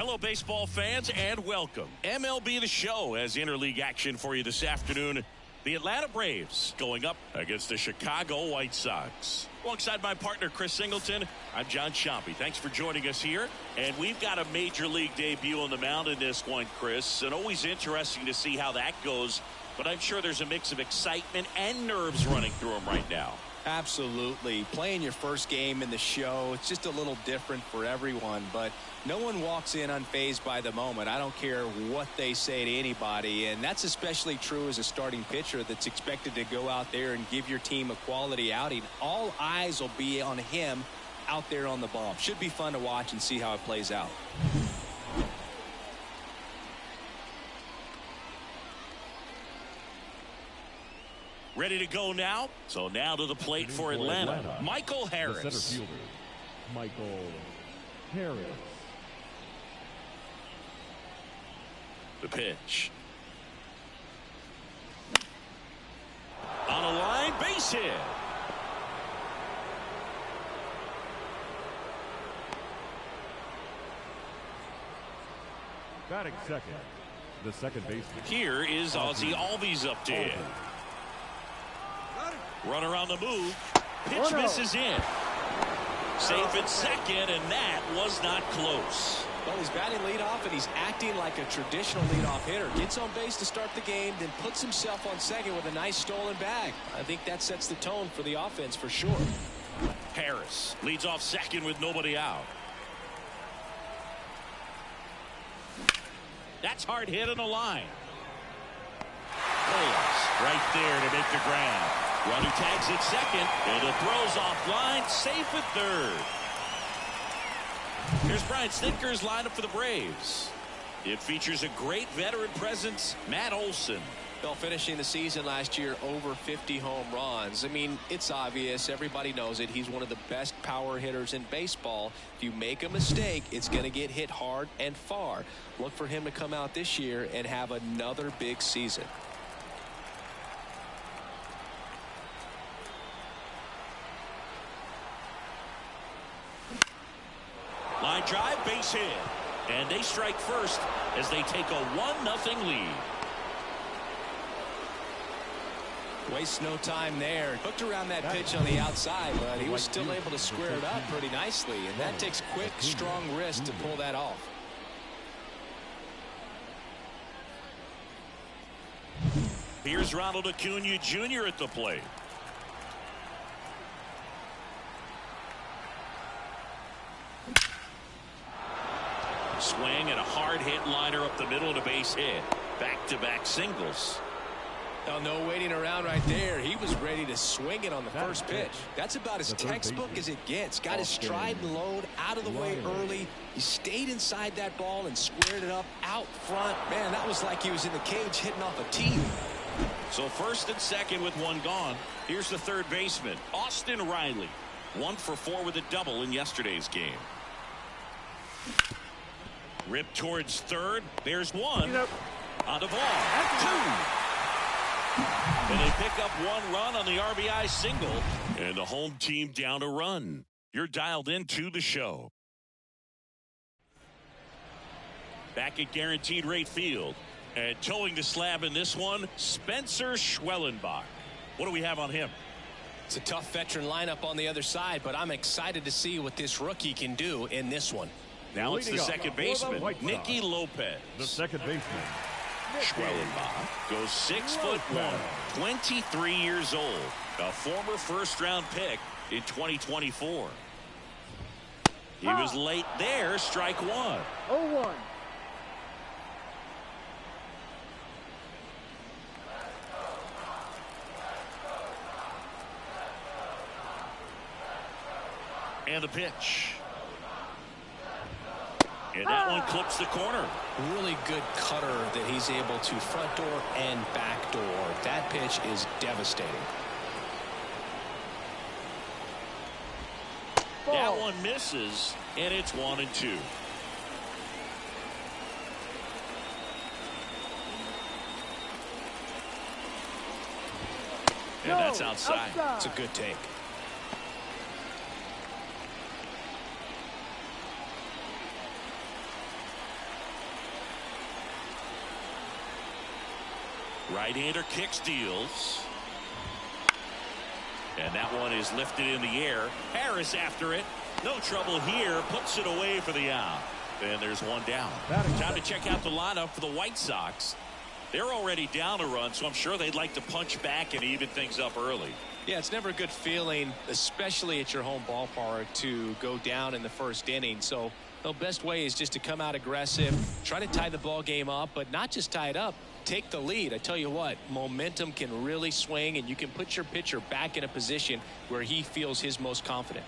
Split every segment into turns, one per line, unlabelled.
Hello, baseball fans, and welcome. MLB The Show has interleague action for you this afternoon. The Atlanta Braves going up against the Chicago White Sox. Alongside my partner, Chris Singleton, I'm John Sciampi. Thanks for joining us here. And we've got a major league debut on the mound in this one, Chris. And always interesting to see how that goes. But I'm sure there's a mix of excitement and nerves running through him right now.
Absolutely. Playing your first game in the show, it's just a little different for everyone, but no one walks in unfazed by the moment. I don't care what they say to anybody, and that's especially true as a starting pitcher that's expected to go out there and give your team a quality outing. All eyes will be on him out there on the ball. Should be fun to watch and see how it plays out.
Ready to go now. So now to the plate for Atlanta. Michael Harris.
The center fielder, Michael Harris.
The pitch. On a line, base hit.
Batting second, the second baseman.
Here is Ozzie Albies up to him. Runner on the move. Pitch misses in. Safe at second, and that was not close.
Well, he's batting leadoff, and he's acting like a traditional leadoff hitter. Gets on base to start the game, then puts himself on second with a nice stolen bag. I think that sets the tone for the offense for sure.
Harris leads off second with nobody out. That's hard hit on the line. Right there to make the grab. Runner tags at second, and it throws off line, safe at third. Here's Brian Snitker's lineup for the Braves. It features a great veteran presence, Matt Olson.
Well, finishing the season last year over 50 home runs. I mean, it's obvious. Everybody knows it. He's one of the best power hitters in baseball. If you make a mistake, it's going to get hit hard and far. Look for him to come out this year and have another big season.
Line drive, base hit. And they strike first as they take a 1-0 lead.
Wastes no time there. Hooked around that pitch on the outside, but he was still able to square it up pretty nicely. And that takes quick, strong wrist to pull that off.
Here's Ronald Acuna Jr. at the plate. Swing and a hard hit liner up the middle and a base hit. Back-to-back singles.
Oh, no waiting around right there. He was ready to swing it on the first pitch. That's about as textbook as it gets. Got his stride and load out of the way early. He stayed inside that ball and squared it up out front. Man, that was like he was in the cage hitting off a tee.
So first and second with one gone. Here's the third baseman, Austin Riley. 1 for 4 with a double in yesterday's game. Rip towards third. There's one. On the ball. 2. And they pick up 1 run on the RBI single. And the home team down a run. You're dialed into the show. Back at Guaranteed Rate Field. And towing the slab in this one, Spencer Schwellenbach. What do we have on him?
It's a tough veteran lineup on the other side, but I'm excited to see what this rookie can do in this one.
Now it's the second baseman, Nicky Lopez.
The second baseman.
Schwellenbach goes 6'1", 23 years old, a former first-round pick in 2024. He was late there, strike 1.
0-1.
And the pitch. And that one clips the corner.
Really good cutter that he's able to front door and back door. That pitch is devastating.
That one misses, and it's 1-2. And that's outside.
It's a good take.
Right-hander kicks, deals. And that one is lifted in the air. Harris after it. No trouble here. Puts it away for the out. And there's one down. Time to check out the lineup for the White Sox. They're already down a run, so I'm sure they'd like to punch back and even things up early.
Yeah, it's never a good feeling, especially at your home ballpark, to go down in the first inning. So the best way is just to come out aggressive, try to tie the ball game up, but not just tie it up, take the lead. I tell you what, momentum can really swing, and you can put your pitcher back in a position where he feels his most confident.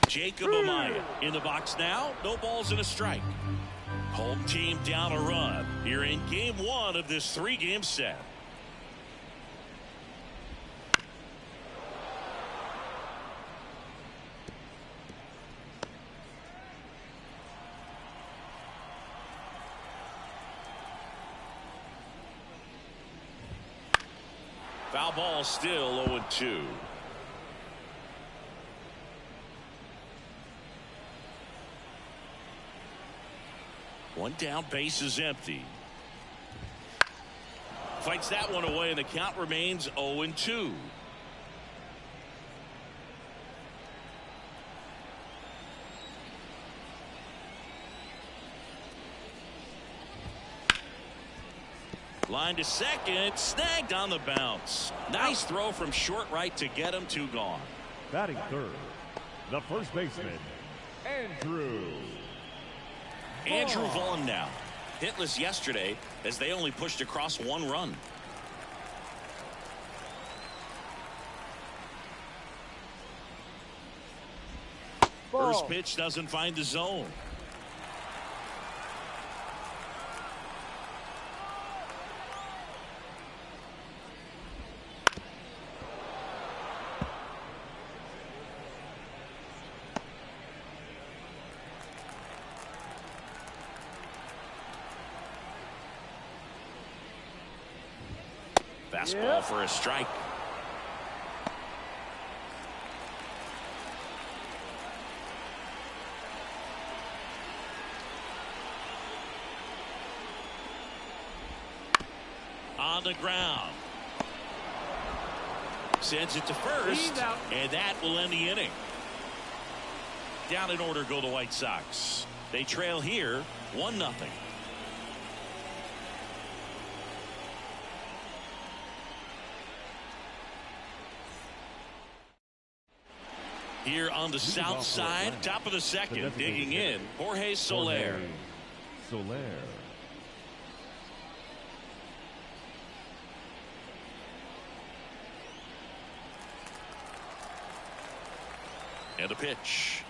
Jacob Amaya in the box now. No balls and a strike. Home team down a run here in game one of this 3-game set. Foul ball, still 0-2. One down, base is empty. Fights that one away, and the count remains 0-2. Line to second, snagged on the bounce. Nice throw from short right to get him, 2 gone.
Batting third, the first baseman, Andrew
Vaughn now. Hitless yesterday as they only pushed across 1 run. First pitch doesn't find the zone. Fastball for a strike. On the ground. Sends it to first, and that will end the inning. Down in order go the White Sox. They trail here 1-0. Here on the south side, top of the second, digging in, Jorge Soler. And the pitch.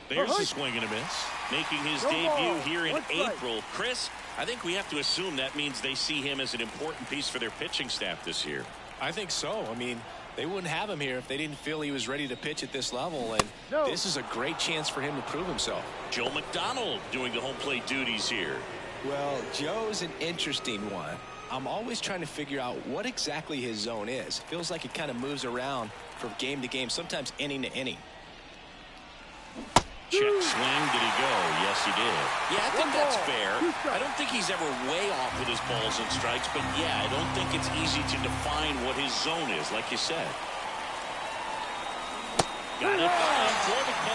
There's a swing and a miss. Making his debut here in April. Chris, I think we have to assume that means they see him as an important piece for their pitching staff this year.
I think so. I mean, they wouldn't have him here if they didn't feel he was ready to pitch at this level, and this is a great chance for him to prove himself.
Joe McDonald doing the home plate duties here.
Well, Joe's an interesting one. I'm always trying to figure out what exactly his zone is. Feels like it kind of moves around from game to game, sometimes inning to inning.
Check swing. Did he go? Yes, he did. Yeah, I think that's fair. I don't think he's ever way off with his balls and strikes, but yeah, I don't think it's easy to define what his zone is, like you said. Got it done for the K.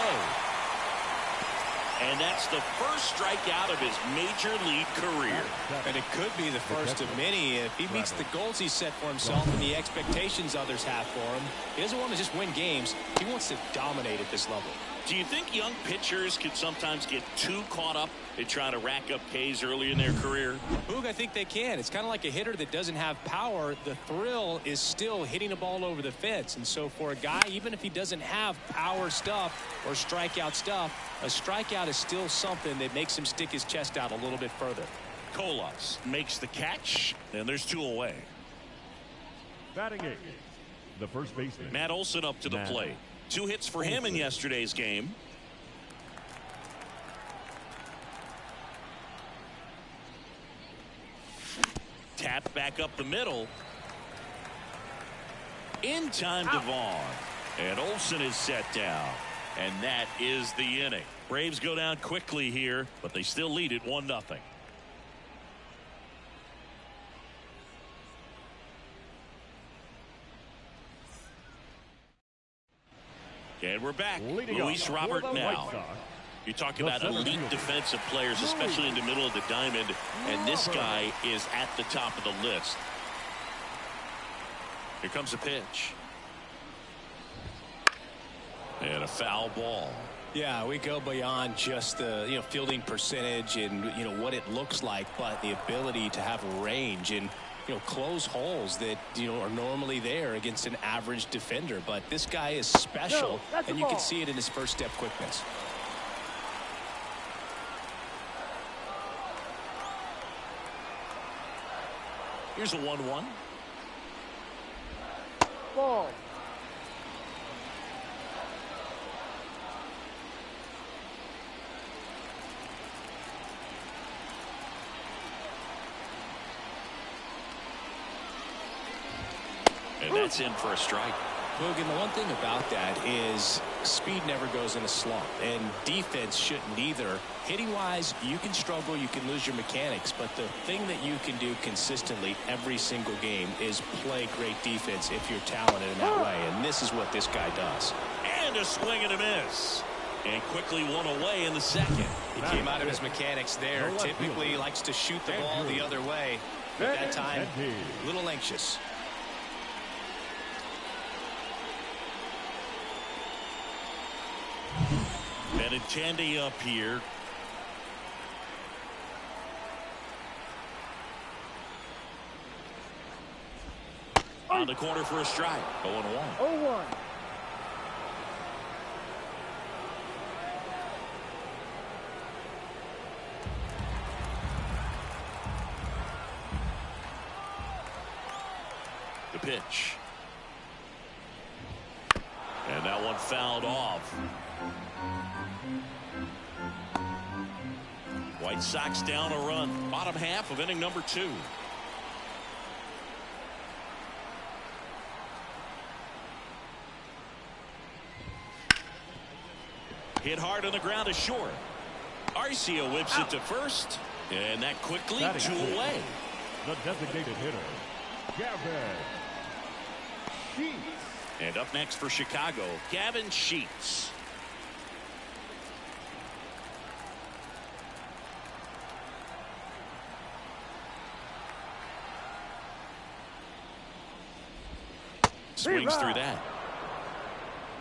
And that's the first strikeout of his major league career.
And it could be the first of many if he meets the goals he set for himself and the expectations others have for him. He doesn't want to just win games. He wants to dominate at this level.
Do you think young pitchers can sometimes get too caught up in trying to rack up Ks early in their career?
Boog, I think they can. It's kind of like a hitter that doesn't have power. The thrill is still hitting a ball over the fence. And so for a guy, even if he doesn't have power stuff or strikeout stuff, a strikeout is still something that makes him stick his chest out a little bit further.
Colas makes the catch, and there's 2 away.
Batting 8, the first baseman,
Matt Olson up to the plate. 2 hits for him in yesterday's game. Tapped back up the middle. In time to Vaughn. And Olson is set down. And that is the inning. Braves go down quickly here, but they still lead it 1-0. And we're back. Luis Robert now. You talk about elite defensive players, especially in the middle of the diamond, and this guy is at the top of the list. Here comes a pitch. And a foul ball.
Yeah, we go beyond just the fielding percentage and what it looks like, but the ability to have range and close holes that are normally there against an average defender. But this guy is special, and you can see it in his first step quickness.
Here's a 1-1.
Ball.
And that's in for a strike.
Logan, the one thing about that is speed never goes in a slump, and defense shouldn't either. Hitting wise, you can struggle, you can lose your mechanics, but the thing that you can do consistently every single game is play great defense if you're talented in that way, and this is what this guy does.
And a swing and a miss. And quickly one away in the second.
He came out of his mechanics there. Typically he likes to shoot the ball the other way. At that time, a little anxious.
Benintendi up here. On the corner for a strike. 0-1.
0-1.
The pitch. And that one fouled off. White Sox down a run. Bottom half of inning number 2. Hit hard on the ground to short. Arcia whips it to first. And that quickly 2 away.
The designated hitter, Gavin Sheets.
And up next for Chicago, Gavin Sheets. Swings through that.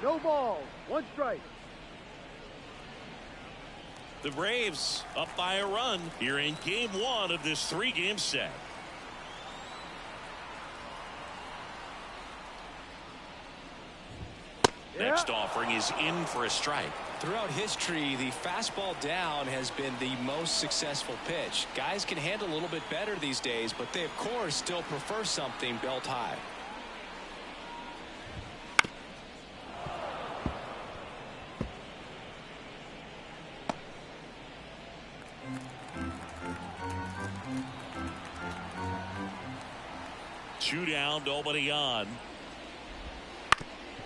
No ball, 1 strike.
The Braves up by a run here in game 1 of this 3-game set. Next offering is in for a strike.
Throughout history, the fastball down has been the most successful pitch. Guys can handle a little bit better these days, but they, of course, still prefer something belt high.
Two down, nobody on.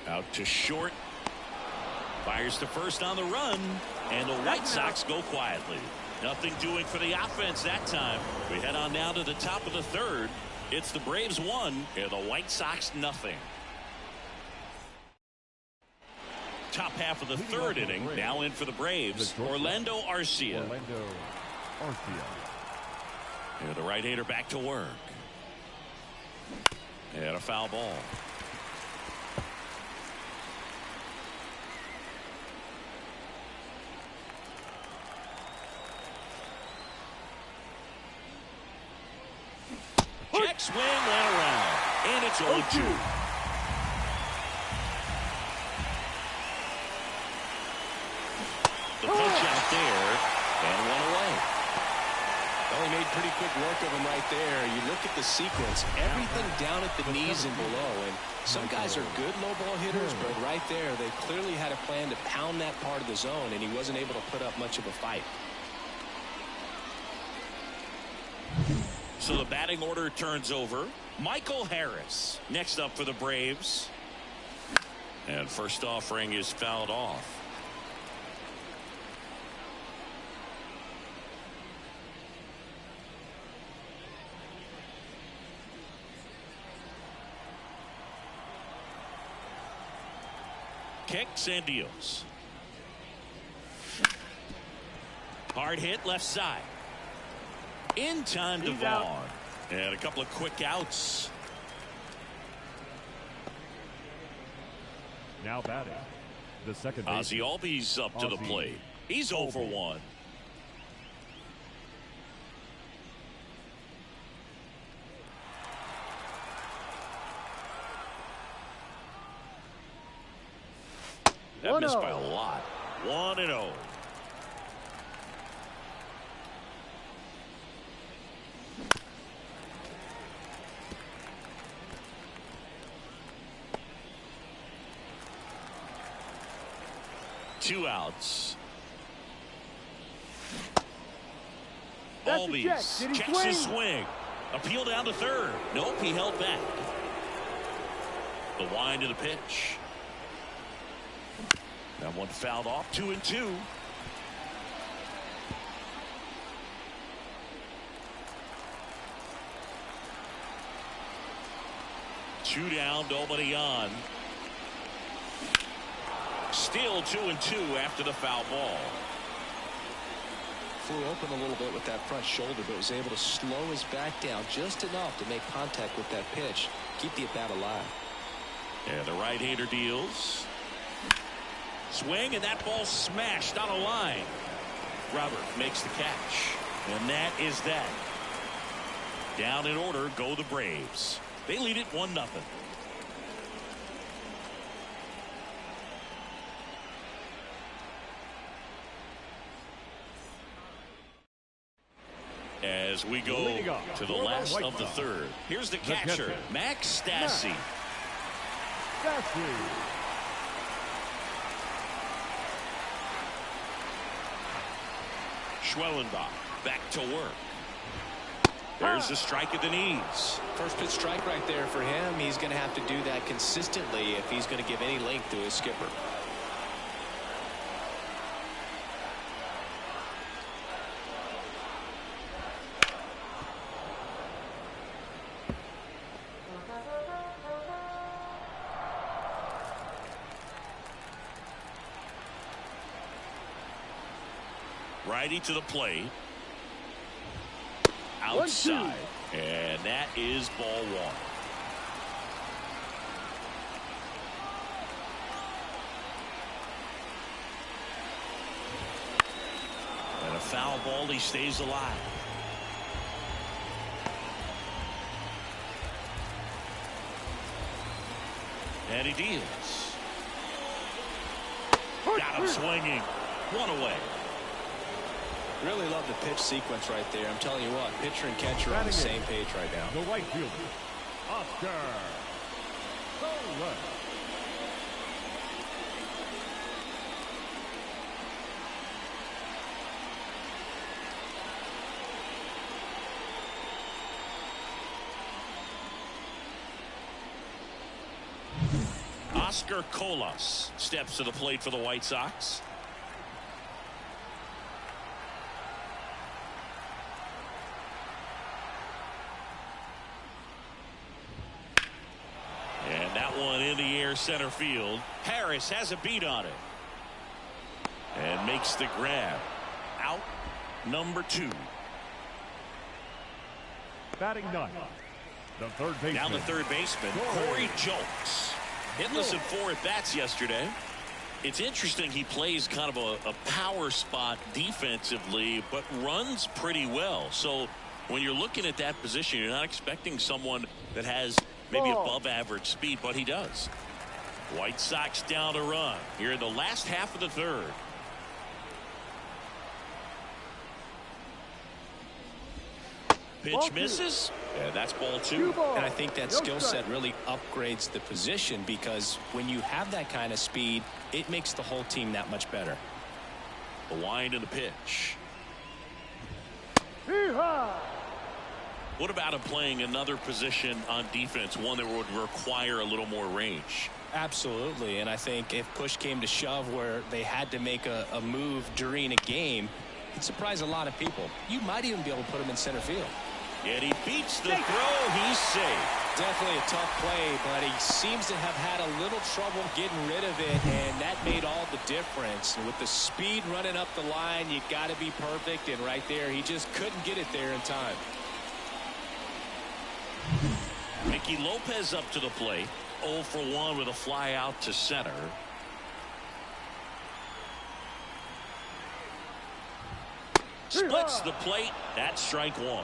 Out to short. Fires to first on the run. And the White Sox go quietly. Nothing doing for the offense that time. We head on down to the top of the 3rd. It's the Braves 1 and the White Sox nothing. Top half of the 3rd inning. Now in for the Braves, Orlando Arcia. And the right-hander back to work. And a foul ball. Check swing, went around. And it's 0-2. The punch out there. And 1 away.
Well, he made pretty quick work of him right there. You look at the sequence, everything down at the knees and below. And some guys are good low ball hitters, but right there, they clearly had a plan to pound that part of the zone, and he wasn't able to put up much of a fight.
So the batting order turns over. Michael Harris next up for the Braves. And first offering is fouled off. kicks and deals. Hard hit left side. In time to Vaughn. And a couple of quick outs.
Now batting, the second baseman.
Ozzie Albies up to the plate. He's 0 for 1. That missed by a lot. 1-0. Two outs. Albies checks his swing. Appeal down to third. Nope, he held back. The wind of the pitch. That one fouled off. 2-2. Two down, nobody on. Still 2-2 after the foul ball.
Flew open a little bit with that front shoulder, but was able to slow his back down just enough to make contact with that pitch. Keep the at-bat alive.
And the right-hander deals. Swing, and that ball smashed on a line. Robert makes the catch. And that is that. Down in order go the Braves. They lead it 1-0. As we go to the last of the third. Here's the catcher, Max Stassi. Schwellenbach back to work. There's the strike at the knees.
First pitch strike right there for him. He's going to have to do that consistently if he's going to give any length to his skipper.
Righty to the plate. Outside. And that is ball one. And a foul ball, he stays alive. And he deals. Got him swinging. One away.
Really love the pitch sequence right there. I'm telling you what, pitcher and catcher are on the same page right now.
The right fielder, Oscar.
Oscar Colas steps to the plate for the White Sox. And that one in the air center field. Harris has a beat on it. And makes the grab. Out number 2.
Batting ninth, the third baseman.
Now the third baseman, Corey Julks. Hitless in 4 at-bats yesterday. It's interesting he plays kind of a power spot defensively, but runs pretty well. So when you're looking at that position, you're not expecting someone that has maybe above average speed, but he does. White Sox down to run here in the last half of the third. Pitch misses, and that's ball 2.
And I think that skill set really upgrades the position, because when you have that kind of speed, it makes the whole team that much better.
The wind and the pitch. What about him playing another position on defense, one that would require a little more range?
Absolutely, and I think if push came to shove where they had to make a move during a game, it'd surprise a lot of people. You might even be able to put him in center field.
And he beats the throw. He's safe.
definitely a tough play, but he seems to have had a little trouble getting rid of it, and that made all the difference. And with the speed running up the line, you got to be perfect, and right there, he just couldn't get it there in time.
Mickey Lopez up to the plate. 0 for 1 with a fly out to center. Splits the plate. That's strike 1.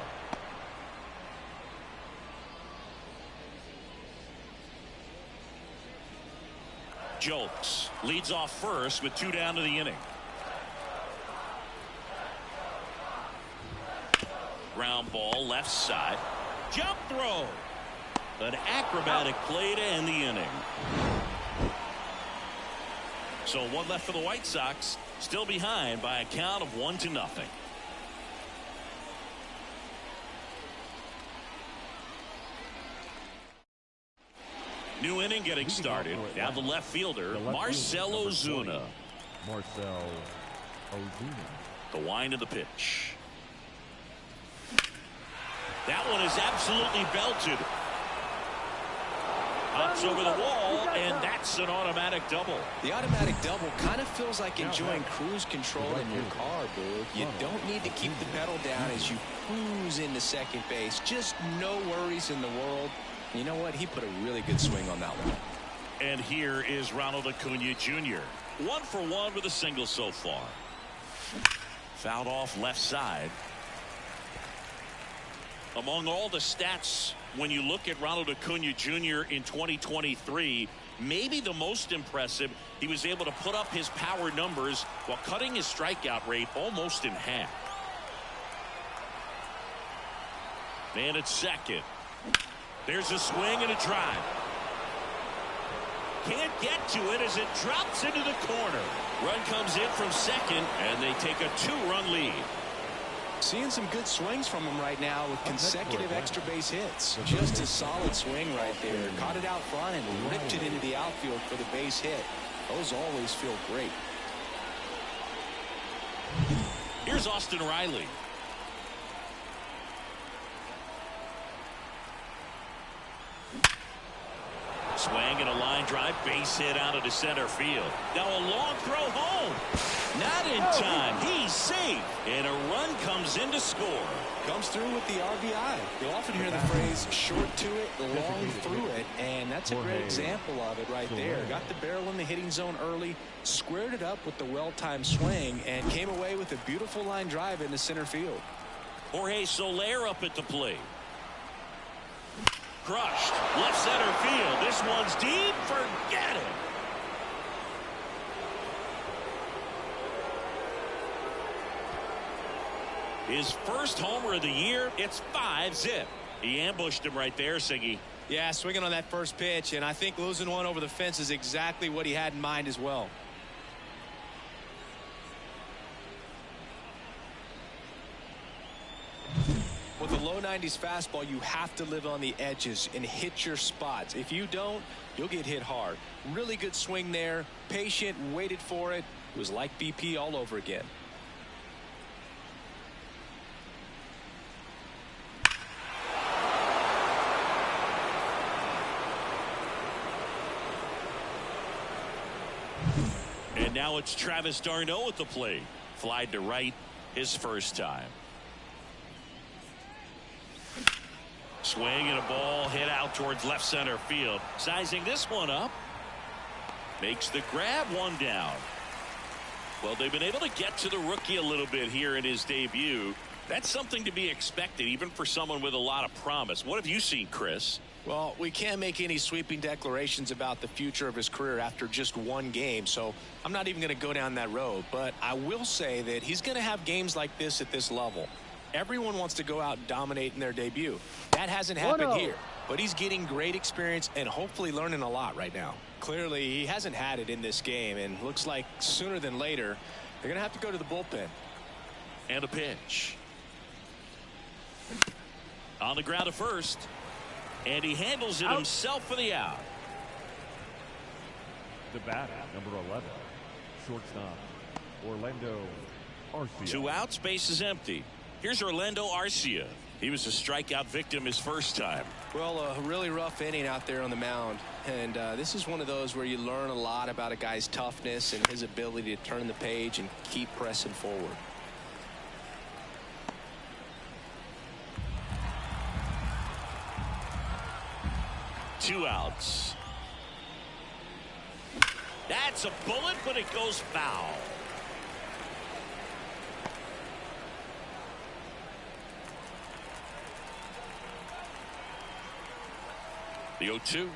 Jokes leads off first with 2 down to the inning. Ground ball left side. Jump throw. An acrobatic play to end the inning. So 1 left for the White Sox. Still behind by a count of 1-0. New inning getting started. Now the left fielder, Marcell Ozuna.
Marcell Ozuna.
The wind of the pitch. That one is absolutely belted. Pops over the wall, and that's an automatic double.
The automatic double kind of feels like enjoying cruise control in your car, Boog. You don't need to keep the pedal down as you cruise into second base. Just no worries in the world. You know what? He put a really good swing on that one.
And here is Ronald Acuna Jr. 1 for 1 with a single so far. Fouled off left side. Among all the stats, when you look at Ronald Acuna Jr. in 2023, maybe the most impressive, he was able to put up his power numbers while cutting his strikeout rate almost in half. Man at second. There's a swing and a drive. Can't get to it as it drops into the corner. Run comes in from second, and they take a 2-run lead.
Seeing some good swings from him right now with consecutive extra base hits. Just a solid swing right there. Caught it out front and ripped it into the outfield for the base hit. Those always feel great.
Here's Austin Riley. Swing and a line drive, base hit out into center field. Now a long throw home. Not in time. He's safe. And a run comes in to score.
Comes through with the RBI. You'll often hear the phrase short to it, long through it, and that's a great example of it right there. Got the barrel in the hitting zone early, squared it up with the well-timed swing, and came away with a beautiful line drive into center field.
Jorge Soler up at the plate. Crushed. Left center field. This one's deep. Forget it. His first homer of the year. It's 5-zip. He ambushed him right there, Siggy.
Yeah, swinging on that first pitch, and I think losing one over the fence is exactly what he had in mind as well. With a low 90s fastball, you have to live on the edges and hit your spots. If you don't, you'll get hit hard. Really good swing there. Patient, waited for it. It was like BP all over again.
And now it's Travis d'Arnaud at the plate. Flied to right his first time. Swing and a ball hit out towards left center field. Sizing this one up. Makes the grab, 1 down. Well, they've been able to get to the rookie a little bit here in his debut. That's something to be expected, even for someone with a lot of promise. What have you seen, Chris?
Well, we can't make any sweeping declarations about the future of his career after just 1 game, so I'm not even going to go down that road. But I will say that he's going to have games like this at this level. Everyone wants to go out and dominate in their debut. That hasn't happened here, but he's getting great experience and hopefully learning a lot right now. Clearly, he hasn't had it in this game, and looks like sooner than later, they're going to have to go to the bullpen.
And a pitch. On the ground at first. And he handles it himself for the out.
The batter, number 11, shortstop, Orlando Arcia.
2 outs, base is empty. Here's Orlando Arcia. He was a strikeout victim his first time.
Well, a really rough inning out there on the mound. And this is one of those where you learn a lot about a guy's toughness and his ability to turn the page and keep pressing forward.
Two outs. That's a bullet, but it goes foul. The 0-2.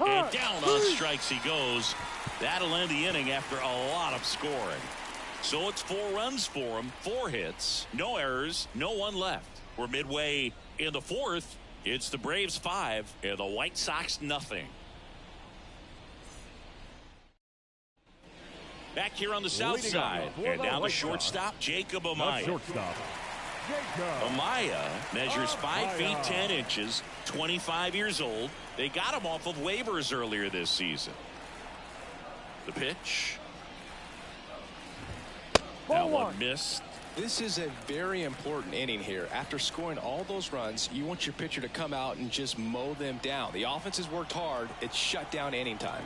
And down on strikes he goes. That'll end the inning after a lot of scoring. So it's 4 runs for him, 4 hits, no errors, no one left. We're midway in the 4th. It's the Braves 5 and the White Sox nothing. Back here on the south side, and now the shortstop, Jacob Amaya. Amaya measures 5 feet 10 inches, 25 years old. They got him off of waivers earlier this season. The pitch. That one missed.
This is a very important inning here. After scoring all those runs, you want your pitcher to come out and just mow them down. The offense has worked hard. It's shut down inning time.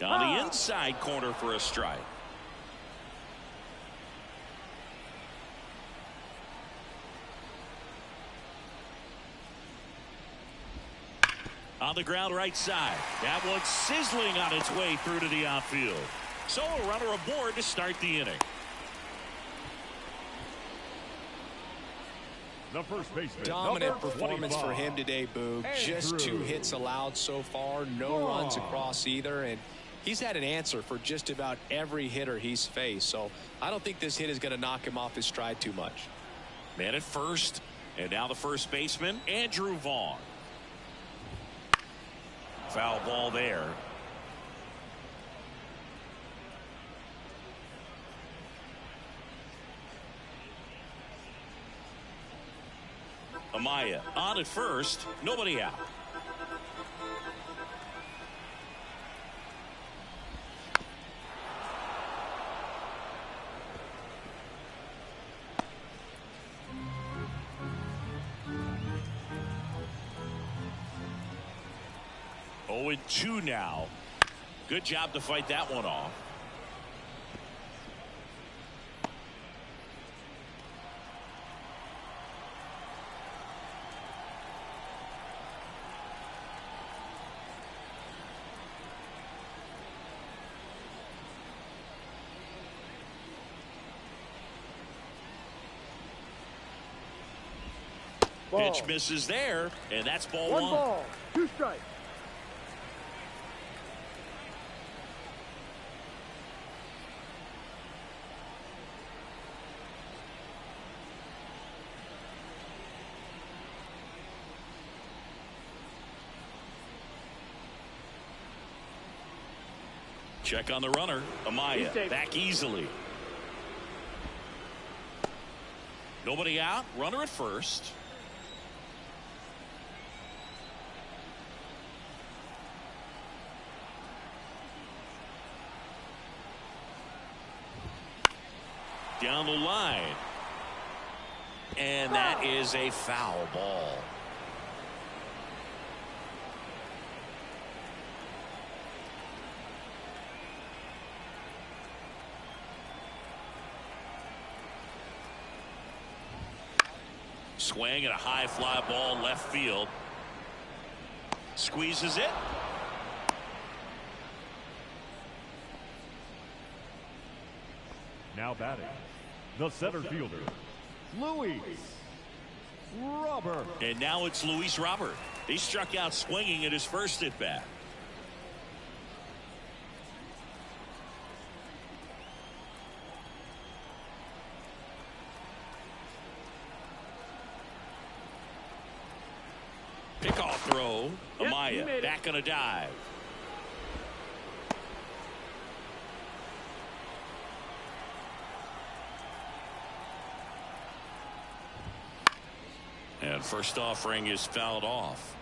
On the inside corner for a strike. On the ground right side. That one's sizzling on its way through to the outfield. So a runner aboard to start the inning.
The first baseman.
Dominant performance for him today, Boog. Just 2 hits allowed so far. No runs across either. And he's had an answer for just about every hitter he's faced. So I don't think this hit is going to knock him off his stride too much.
Man at first. And now the first baseman, Andrew Vaughn. Foul ball there. Amaya on at first, nobody out. Oh, and 2 now. Good job to fight that one off. Pitch misses there, and that's ball 1.
1 ball, 2 strikes.
Check on the runner. Amaya back easily. Nobody out. Runner at first. Down the line. And that is a foul ball. Swing and a high fly ball left field. Squeezes it.
Now batting, the center fielder, Luis Robert.
And now it's Luis Robert. He struck out swinging at his first at bat. Pickoff throw. Amaya back on a dive. And first offering is fouled off.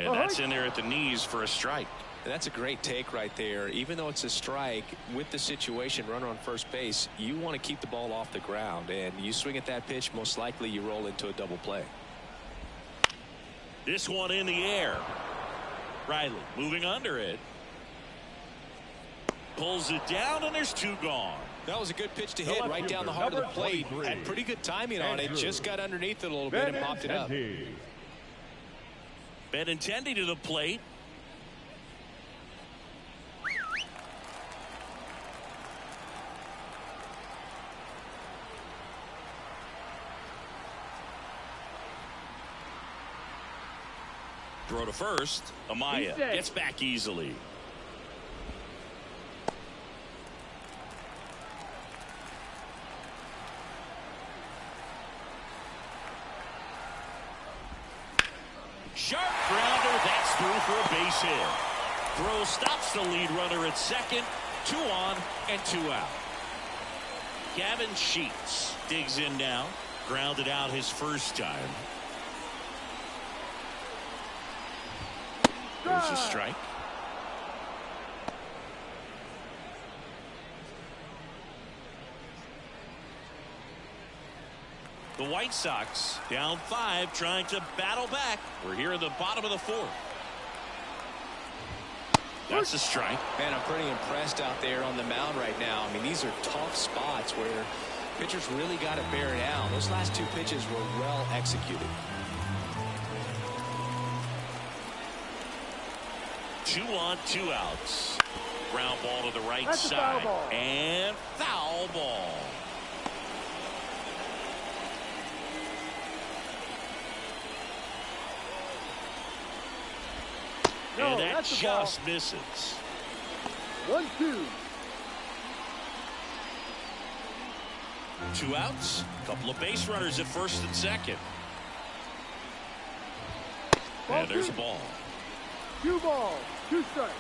And that's in there at the knees for a strike.
And that's a great take right there. Even though it's a strike, with the situation, runner on first base, you want to keep the ball off the ground. And you swing at that pitch, most likely you roll into a double play.
This one in the air. Riley moving under it. Pulls it down, and there's two gone.
That was a good pitch to hit right down the heart of the plate. Had pretty good timing on it. Just got underneath it a little bit and popped it up.
Benintendi to the plate. Throw to first. Amaya gets back easily. Sharp grounder. That's through for a base hit. Throw stops the lead runner at second. 2 on and 2 out. Gavin Sheets digs in now. Grounded out his first time. There's a strike. The White Sox down 5, trying to battle back. We're here in the bottom of the 4th. That's a strike.
Man, I'm pretty impressed out there on the mound right now. I mean, these are tough spots where pitchers really got to bear down. Those last 2 pitches were well executed.
2 on, 2 outs. Ground ball to the right side. And foul ball. And that just misses.
1-2.
2 outs. Couple of base runners at first and second. And there's a ball.
2 balls, 2 strikes.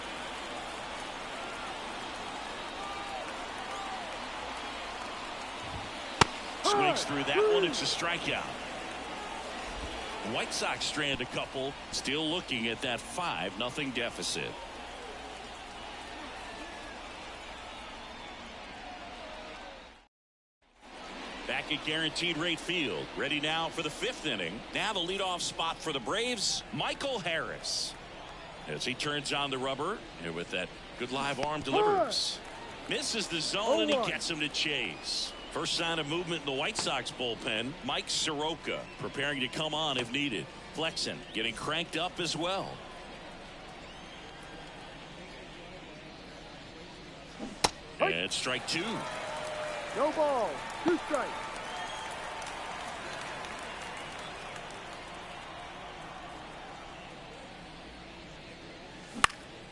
Swings through that one. It's a strikeout. White Sox strand a couple. Still looking at that 5-0 deficit. Back at Guaranteed Rate Field. Ready now for the 5th inning. Now the leadoff spot for the Braves, Michael Harris. As he turns on the rubber, and with that good live arm delivers. Misses the zone, and he gets him to chase. First sign of movement in the White Sox bullpen. Mike Soroka preparing to come on if needed. Flexen getting cranked up as well. And strike 2.
No ball, 2 strikes.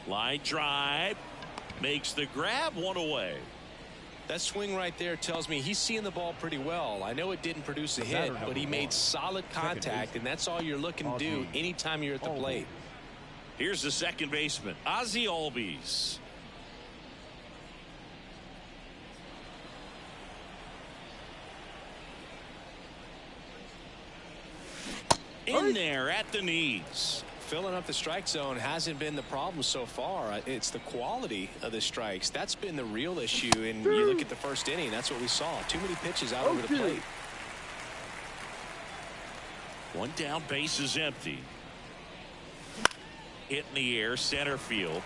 Line drive. Makes the grab, 1 away.
That swing right there tells me he's seeing the ball pretty well. I know it didn't produce a hit, but he made solid contact, and that's all you're looking to do anytime you're at the plate.
Here's the second baseman, Ozzie Albies. In there at the knees.
Filling up the strike zone hasn't been the problem so far. It's the quality of the strikes. That's been the real issue. And you look at the first inning, that's what we saw. Too many pitches out over the plate.
1 down, base is empty. Hit in the air, center field.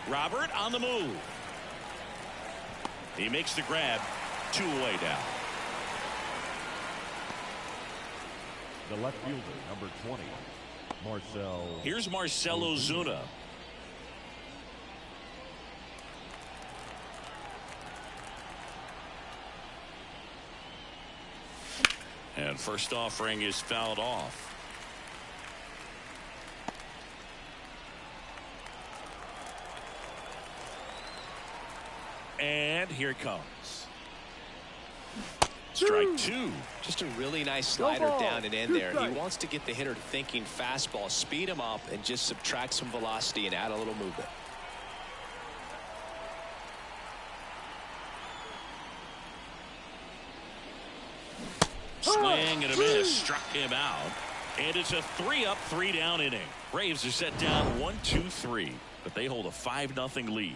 Robert on the move. He makes the grab. 2 away now.
The left fielder, number 20.
Here's Marcell Ozuna. And first offering is fouled off. And here it comes. Strike 2.
Just a really nice slider down and in there. He wants to get the hitter thinking fastball, speed him up, and just subtract some velocity and add a little movement.
Swing and a miss. Struck him out. And it's a 3-up, 3-down inning. Braves are set down 1-2-3, but they hold a 5-0 lead.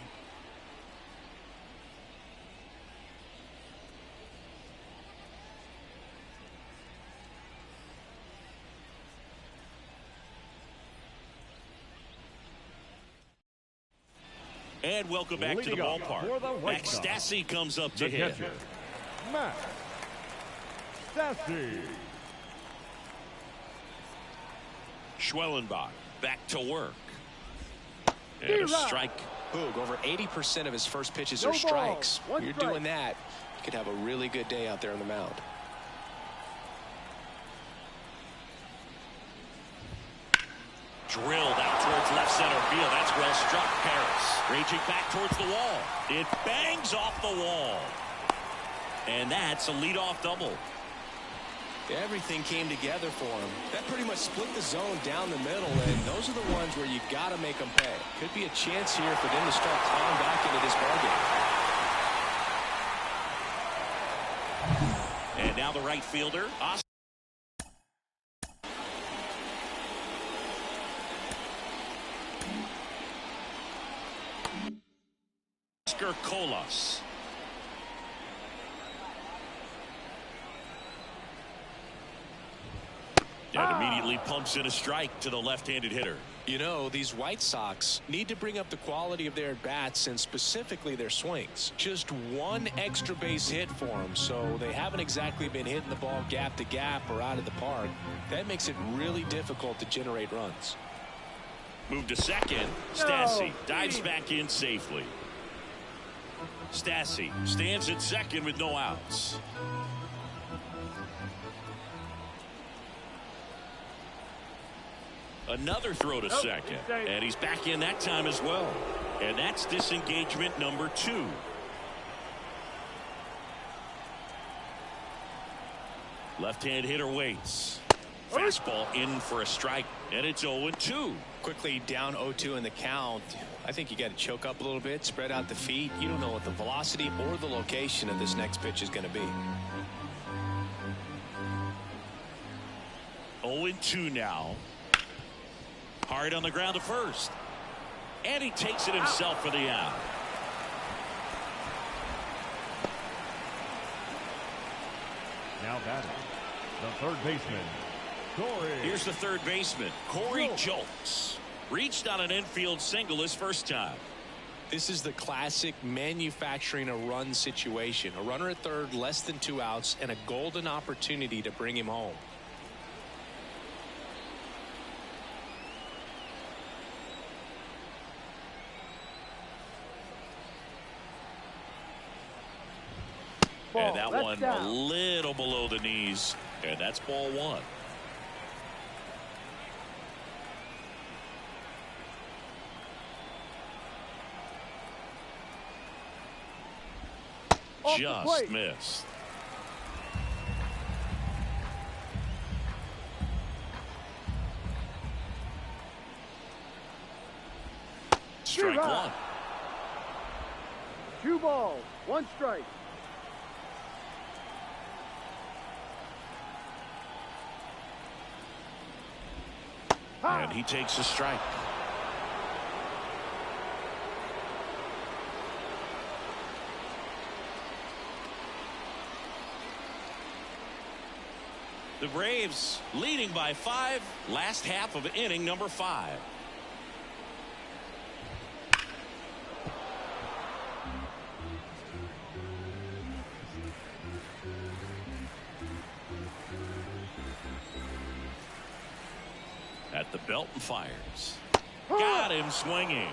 And welcome back to the ballpark. Max Stassi comes up to hit.
Max Stassi.
Schwellenbach back to work. And a strike.
Boog, over 80% of his first pitches are strikes. You're doing that, you could have a really good day out there on the mound.
Drilled out towards left center field. That's well struck. Paris raging back towards the wall. It bangs off the wall. And that's a leadoff double.
Everything came together for him. That pretty much split the zone down the middle, and those are the ones where you got to make them pay. Could be a chance here for them to start clawing back into this ballgame.
And now the right fielder, Oscar Colas. And immediately pumps in a strike to the left-handed hitter.
You know, these White Sox need to bring up the quality of their at-bats and specifically their swings. Just one extra base hit for them, so they haven't exactly been hitting the ball gap to gap or out of the park. That makes it really difficult to generate runs.
Move to second. Stassi dives back in safely. Stassi stands at second with no outs. Another throw to second, and he's back in that time as well. And that's disengagement number 2. Left-hand hitter waits. Fastball in for a strike, and it's 0-2.
Quickly down 0-2 in the count. I think you got to choke up a little bit, spread out the feet. You don't know what the velocity or the location of this next pitch is going to be.
0-2 now. Hard on the ground to first. And he takes it himself for the out.
Now batting, the third baseman, Corey.
Here's the third baseman, Corey Jolts. Reached on an infield single his first time.
This is the classic manufacturing a run situation. A runner at third, less than 2 outs, and a golden opportunity to bring him home.
And that one a little below the knees, and that's ball 1. Just missed. Strike 1.
2 balls, 1 strike.
And he takes a strike. The Braves leading by 5. Last half of inning number 5. At the belt and fires. Got him swinging.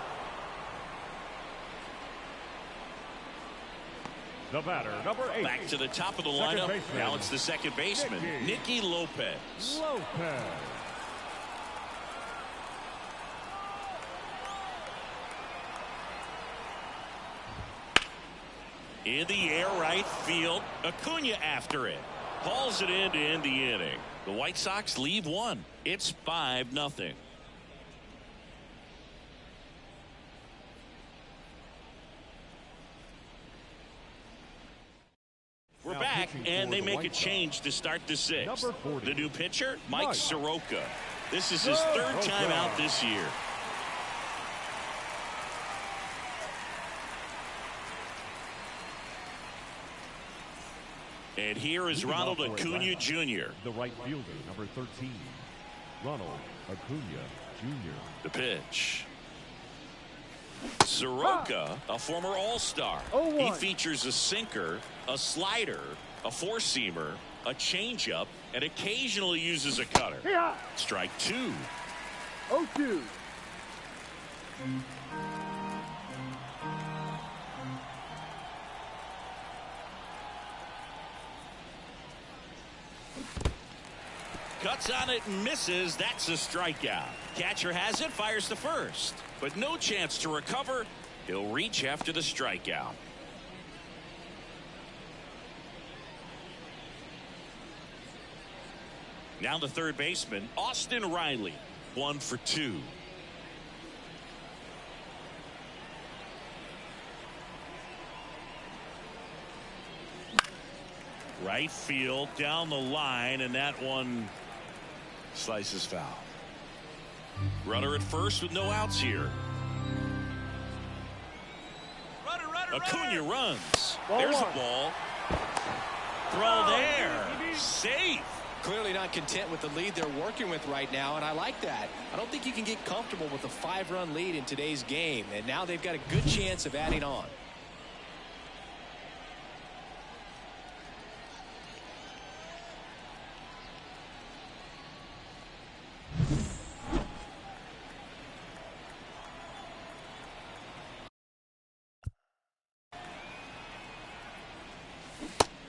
The batter, number 8.
Back to the top of the lineup. Now it's the second baseman, Nicky Lopez. In the air right field. Acuna after it. Hauls it in to end the inning. The White Sox leave 1. It's 5-0. We're back
Pitching
and
for
they
the
make a
White
change to start the sixth.
Number 40.
The new pitcher, Mike
Mike.
Soroka. This is his third time out this year. And here is
Leading
Ronald
off for
Acuna
Atlanta,
Jr.
The right fielder, number 13, Ronald Acuna Jr.
The pitch. Soroka, a former All-Star.
0-1.
He features a sinker, a slider, a four-seamer, a changeup, and occasionally uses a cutter.
Yeah.
Strike two.
0-2.
Cuts on it and misses. That's a strikeout. Catcher has it, fires to first, but no chance to recover. He'll reach after the strikeout. Now the third baseman, Austin Riley, 1 for 2. Right field down the line, and that one slices foul. Runner at first with no outs here. Acuna runs. There's a ball. Throw there. Safe.
Clearly not content with the lead they're working with right now, and I like that. I don't think you can get comfortable with a 5-run lead in today's game, and now they've got a good chance of adding on.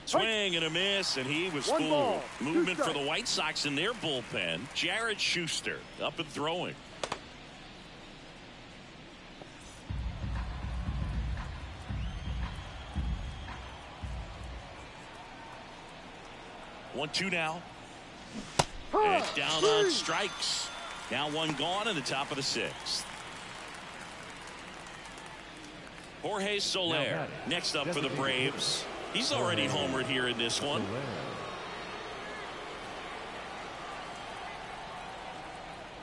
Swing and a miss, and he was
One
fooled.
ball,
Movement
two
for the
strikes.
White Sox in their bullpen. Jared Schuster up and throwing. One, two now. And down on strikes. Now one gone in the top of the sixth. Jorge Soler next up for the Braves. He's already homered here in this one.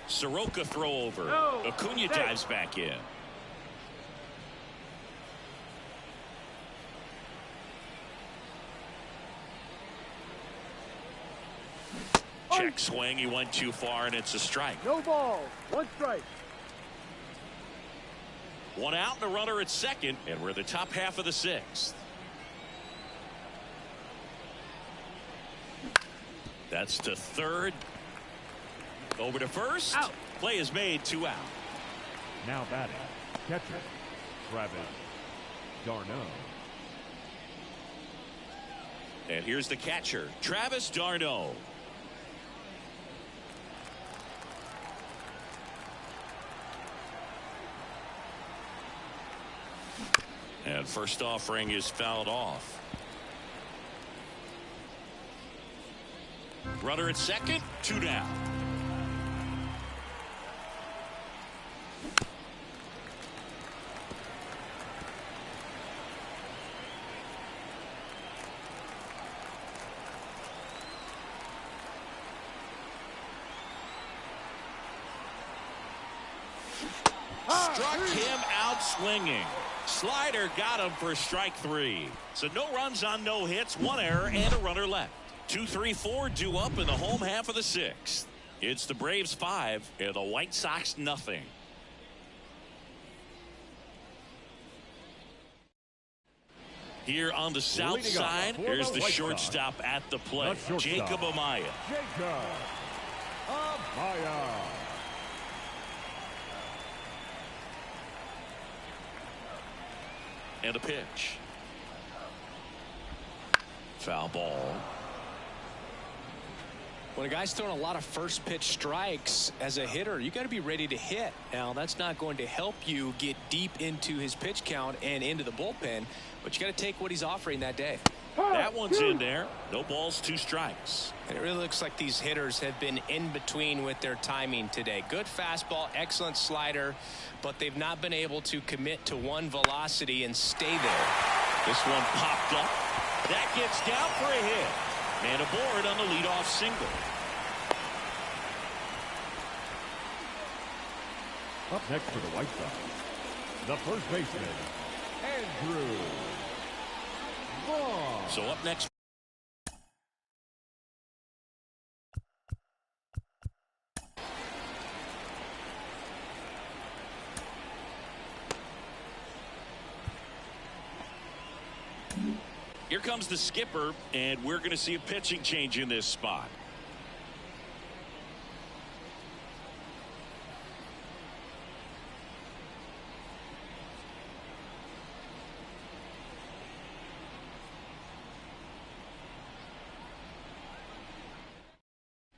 Soroka throw over. Acuna dives back in. Check swing. He went too far, and it's a strike.
No ball. 1 strike.
One out and a runner at second, and we're the top half of the sixth. That's to third. Over to first.
Out.
Play is made, 2 out.
Now batting, catcher, Travis d'Arnaud.
And here's the catcher, Travis d'Arnaud. And first offering is fouled off. Runner at second, 2 down. Struck him out swinging. Slider got him for strike 3. So no runs on no hits, 1 error, and a runner left. 2, 3, 4 due up in the home half of the sixth. It's the Braves 5 and the White Sox nothing. Here on the south
Leading up
side,
for
here's
the
the
White
shortstop at the plate,
The shortstop,
Jacob Amaya.
Jacob Amaya.
And a pitch. Foul ball.
When a guy's throwing a lot of first pitch strikes as a hitter, you got to be ready to hit. Now, that's not going to help you get deep into his pitch count and into the bullpen, but you got to take what he's offering that day.
That one's in there. No balls, 2 strikes.
And it really looks like these hitters have been in between with their timing today. Good fastball, excellent slider, but they've not been able to commit to one velocity and stay there.
This one popped up. That gets down for a hit. And aboard on the leadoff single.
Up next for the White Sox, the first baseman, Andrew Vaughn.
So up next. Here comes the skipper, and we're going to see a pitching change in this spot.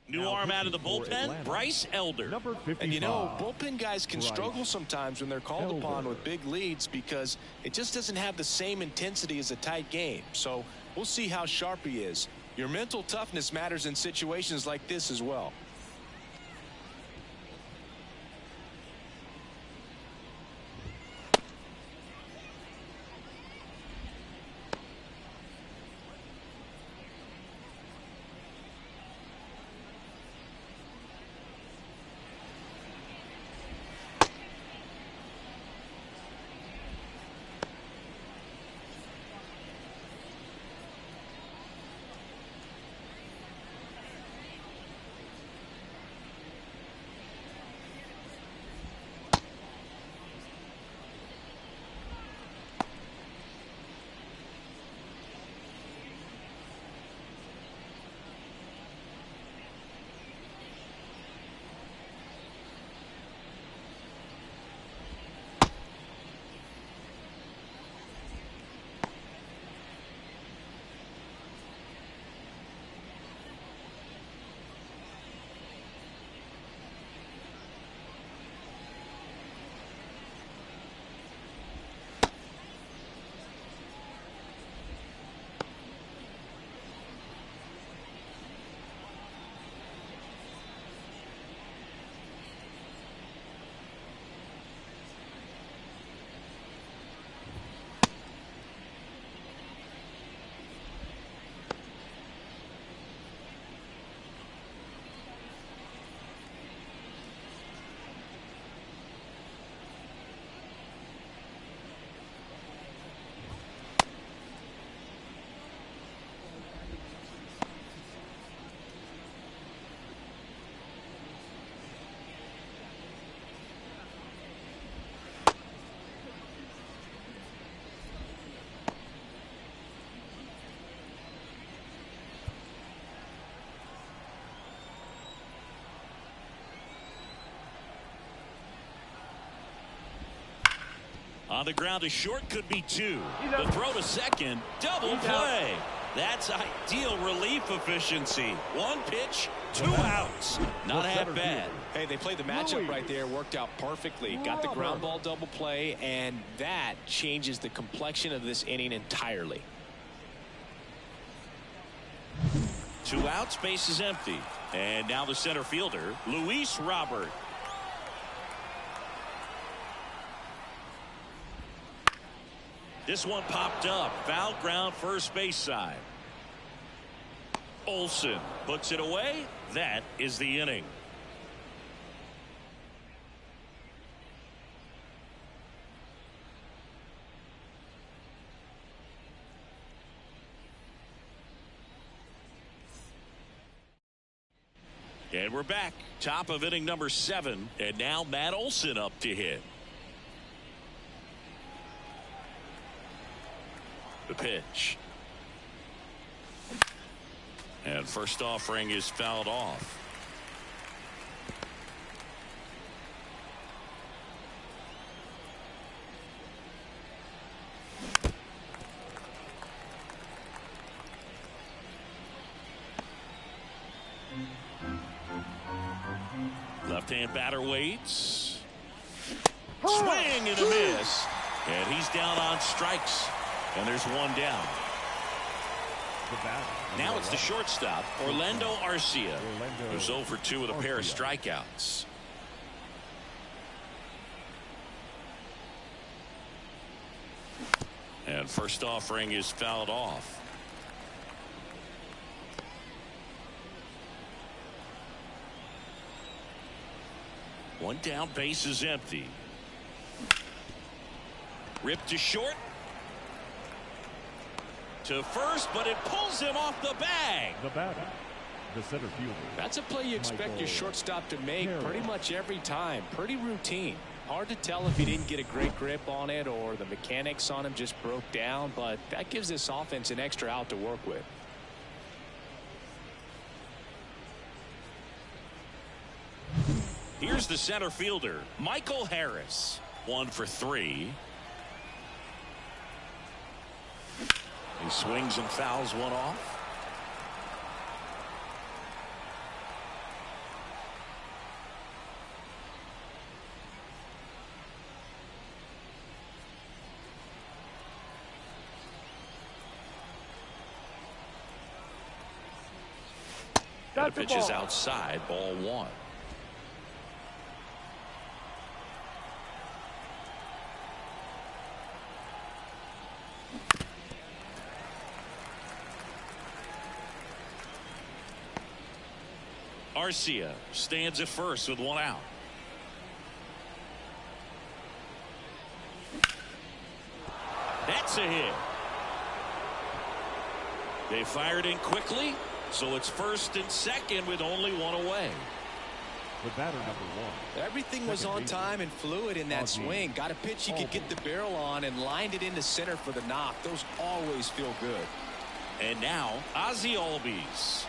New arm out of the bullpen, Bryce Elder.
Number 55.
And you know, bullpen guys can struggle sometimes when they're called upon with big leads because it just doesn't have the same intensity as a tight game. So we'll see how sharp he is. Your mental toughness matters in situations like this as well.
On the ground to short, could be two. The throw to second, double play. That's ideal relief efficiency. One pitch, 2 outs. Not half bad.
Hey, they played the matchup right there, worked out perfectly. Got the ground ball double play, and that changes the complexion of this inning entirely.
2 outs, base is empty. And now the center fielder, Luis Robert. This one popped up. Foul ground, first base side. Olsen puts it away. That is the inning. And we're back. Top of inning number 7. And now Matt Olsen up to hit. The pitch. And first offering is fouled off. Left-hand batter waits. Swing and a miss. And he's down on strikes. And there's one down. Now it's the shortstop, Orlando Arcia, who's 0 for 2 with a pair of strikeouts. And first offering is fouled off. One down, base is empty. Ripped to short. To first, but it pulls him off the bag.
The batter, the center fielder.
That's a play you expect your shortstop to make pretty much every time. Pretty routine. Hard to tell if he didn't get a great grip on it or the mechanics on him just broke down, but that gives this offense an extra out to work with.
Here's the center fielder, Michael Harris. 1 for 3. He swings and fouls one off. And the pitch is outside, ball 1. Arcia stands at first with 1 out. That's a hit. They fired in quickly, so it's first and second with only 1 away.
The batter, number 1.
Everything was on time and fluid in that swing. Got a pitch he could get the barrel on and lined it into center for the knock. Those always feel good.
And now Ozzie Albies.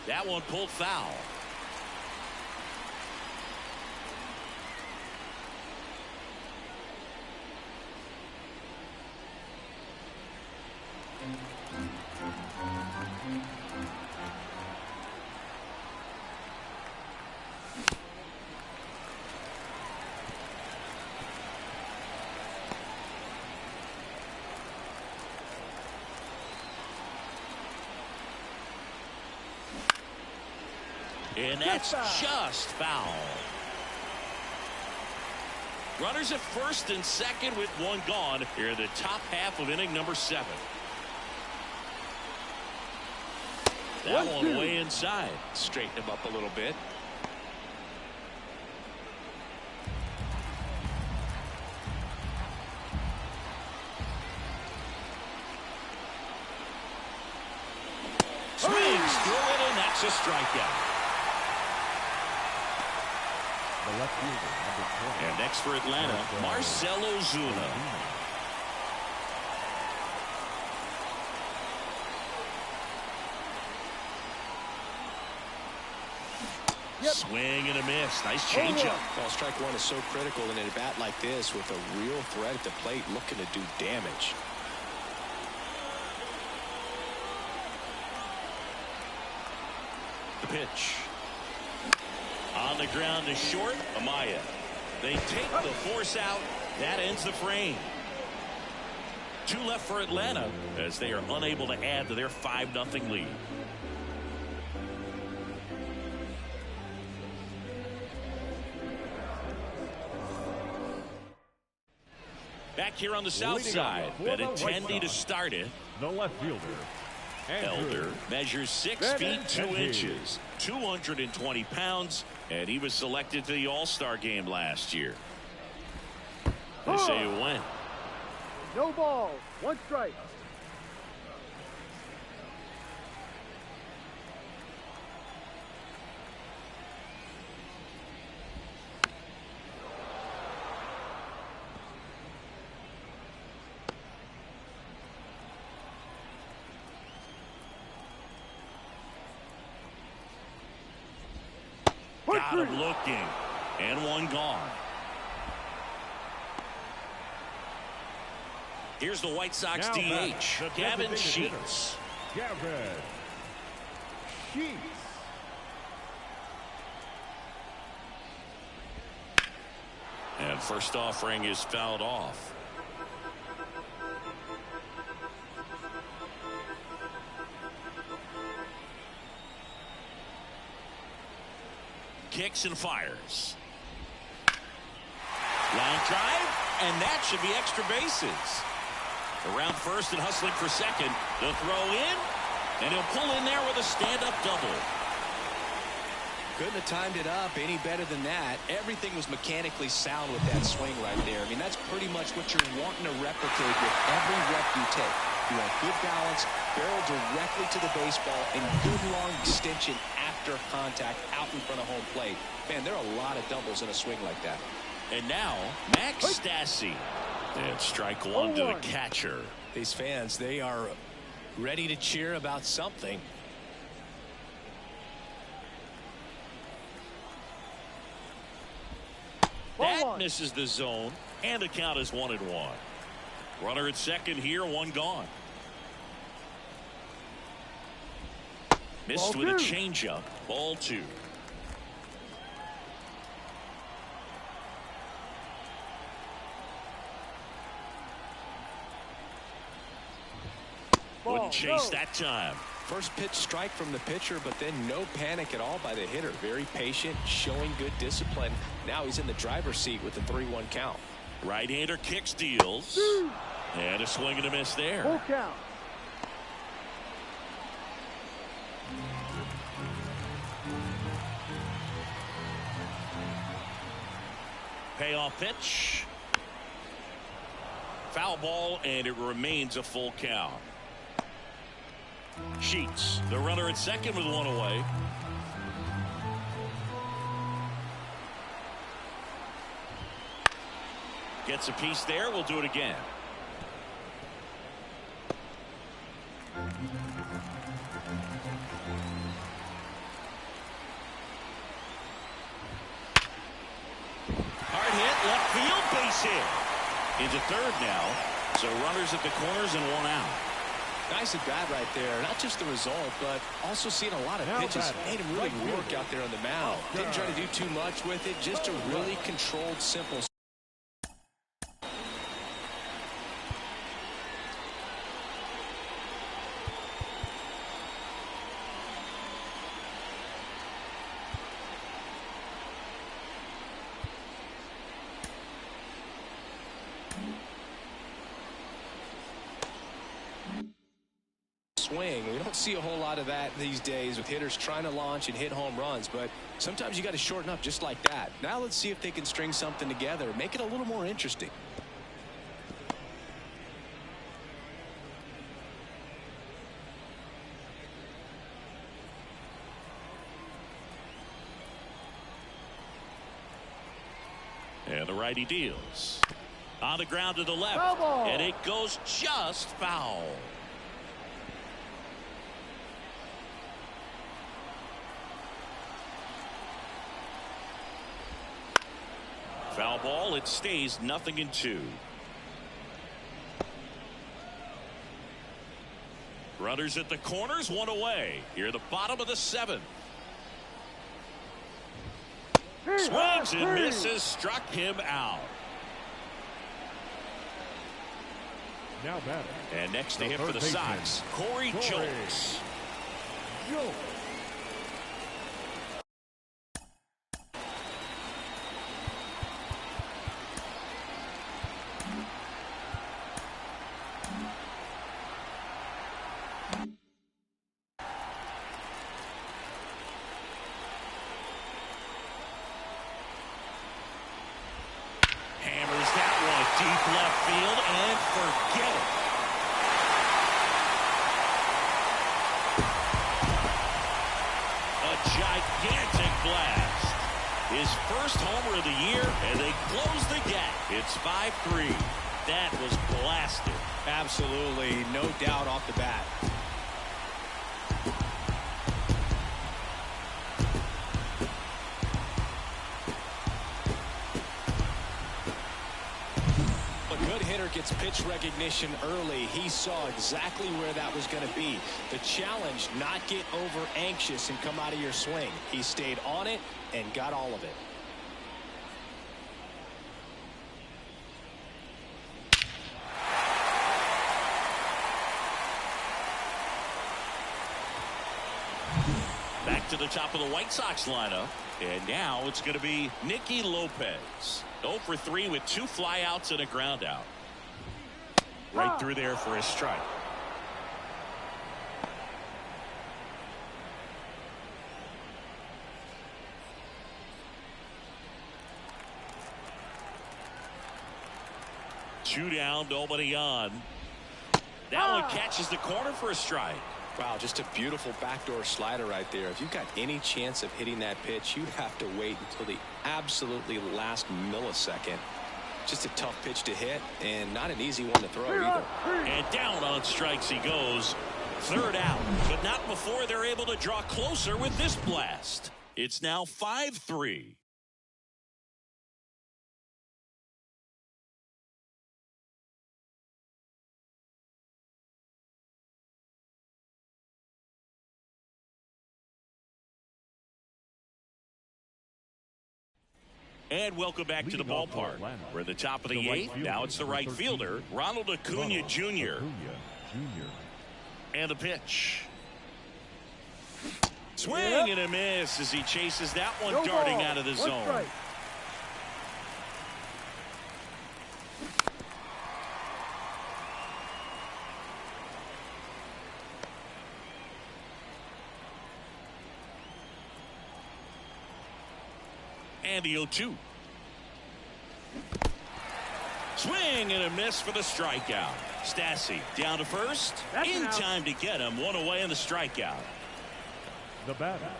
That one pulled foul. And that's just foul. Runners at first and second with 1 gone here in the top half of inning number 7. That one way inside.
Straighten him up a little bit.
Swings through it, and that's a strikeout.
The left fielder, number 12.
And next for Atlanta, Marcell Ozuna. Swing and a miss. Nice changeup.
Well, strike 1 is so critical in a bat like this with a real threat at the plate looking to do damage.
The pitch. On the ground to short, Amaya. They take the force out. That ends the frame. 2 left for Atlanta as they are unable to add to their 5-0 lead. Back here on the south side, bet at 10 to start it.
The left fielder,
Elder measures 6 feet 2 inches, 220 pounds, and he was selected to the All-Star game last year. They say it went.
No balls. 1 strike.
Got him looking, and 1 gone. Here's the White Sox DH, Gavin Sheets.
Gavin Sheets.
And first offering is fouled off. Kicks and fires. Line drive, and that should be extra bases. Around first and hustling for second. The throw in, and he'll pull in there with a stand-up double.
Couldn't have timed it up any better than that. Everything was mechanically sound with that swing right there. I mean, that's pretty much what you're wanting to replicate with every rep you take. You want good balance, barrel directly to the baseball, and good long extension after contact out in front of home plate. Man, there are a lot of doubles in a swing like that.
And now, Max Stassi. And strike one to the catcher.
These fans, they are ready to cheer about something.
That misses the zone, and the count is 1-1. Runner at second here, one gone. Missed with a changeup. Ball 2. Wouldn't chase that time.
First pitch strike from the pitcher, but then no panic at all by the hitter. Very patient, showing good discipline. Now he's in the driver's seat with the 3-1 count.
Right-hander kicks, deals. And a swing and a miss there.
Full count.
Payoff pitch. Foul ball, and it remains a full count. Sheets, the runner at second with one away. Gets a piece there. We'll do it again. Hard hit, left field, base hit. Into third now. So runners at the corners and one out.
Nice at bat right there. Not just the result, but also seeing a lot of pitches. Made him really work out there on the mound. Didn't try to do too much with it. Just a really controlled, simple. Swing. We don't see a whole lot of that these days with hitters trying to launch and hit home runs, but sometimes you got to shorten up just like that. Now let's see if they can string something together, make it a little more interesting.
And the righty deals. On the ground to the left, and it goes just foul. Foul ball. It stays 0-2. Runners at the corners, one away. Here the bottom of the 7th. Swings and misses. Struck him out.
Now batting.
And next to him for the Sox, Corey Jones. Deep left field and forget it. A gigantic blast. His first homer of the year, and they close the gap. It's 5-3. That was blasted.
Absolutely, no doubt off the bat. Gets pitch recognition early. He saw exactly where that was going to be. The challenge, not get over anxious and come out of your swing. He stayed on it and got all of it.
Back to the top of the White Sox lineup, and now it's going to be Nicky Lopez. 0 for 3 with 2 flyouts and a ground out. Right through there for a strike. 2 down, nobody on. That one catches the corner for a strike.
Wow, just a beautiful backdoor slider right there. If you've got any chance of hitting that pitch, you'd have to wait until the absolutely last millisecond. Just a tough pitch to hit and not an easy one to throw either.
And down on strikes he goes. 3rd out, but not before they're able to draw closer with this blast. It's now 5-3. And welcome back to the ballpark. We're at the top of the 8th. Now it's the right fielder, Ronald Acuna Jr. And the pitch. Swing and a miss as he chases that one darting out of the zone.
Strike.
And the 0-2. Swing and a miss for the strikeout. Stassi down to first. In time to get him. One away in the strikeout.
The batter,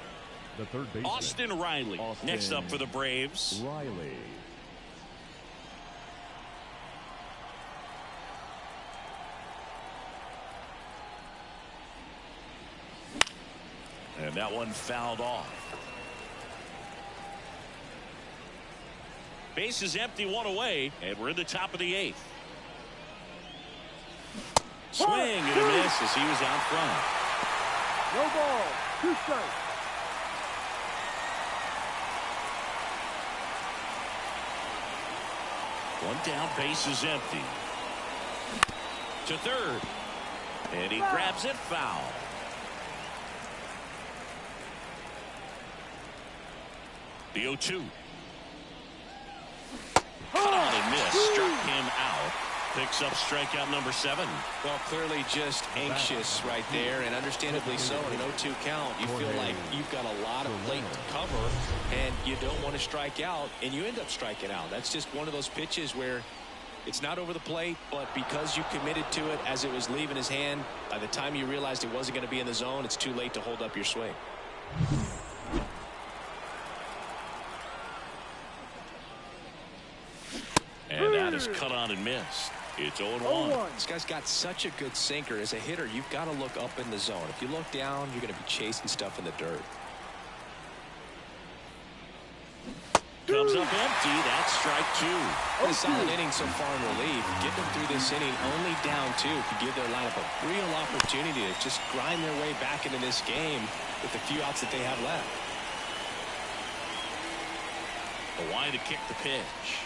the third baseman,
Austin Riley. Next up for the Braves.
Riley.
And that one fouled off. Base is empty, one away, and we're in the top of the 8th. Swing and a miss as he was out front.
No ball. 2 strikes.
One down, base is empty. To 3rd. And he grabs it foul. The 0-2. Cut on and miss. Struck him out. Picks up strikeout number 7.
Well, clearly just anxious right there, and understandably so. In an 0-2 count, you feel like you've got a lot of plate to cover, and you don't want to strike out, and you end up striking out. That's just one of those pitches where it's not over the plate, but because you committed to it as it was leaving his hand, by the time you realized it wasn't going to be in the zone, it's too late to hold up your swing.
And that is cut on and missed. It's 0-1.
This guy's got such a good sinker. As a hitter, you've got to look up in the zone. If you look down, you're going to be chasing stuff in the dirt.
Comes up empty. That's strike 2.
A solid inning so far in relief. Getting them through this inning only down 2 could give their lineup a real opportunity to just grind their way back into this game with the few outs that they have left.
A wide to kick the pitch.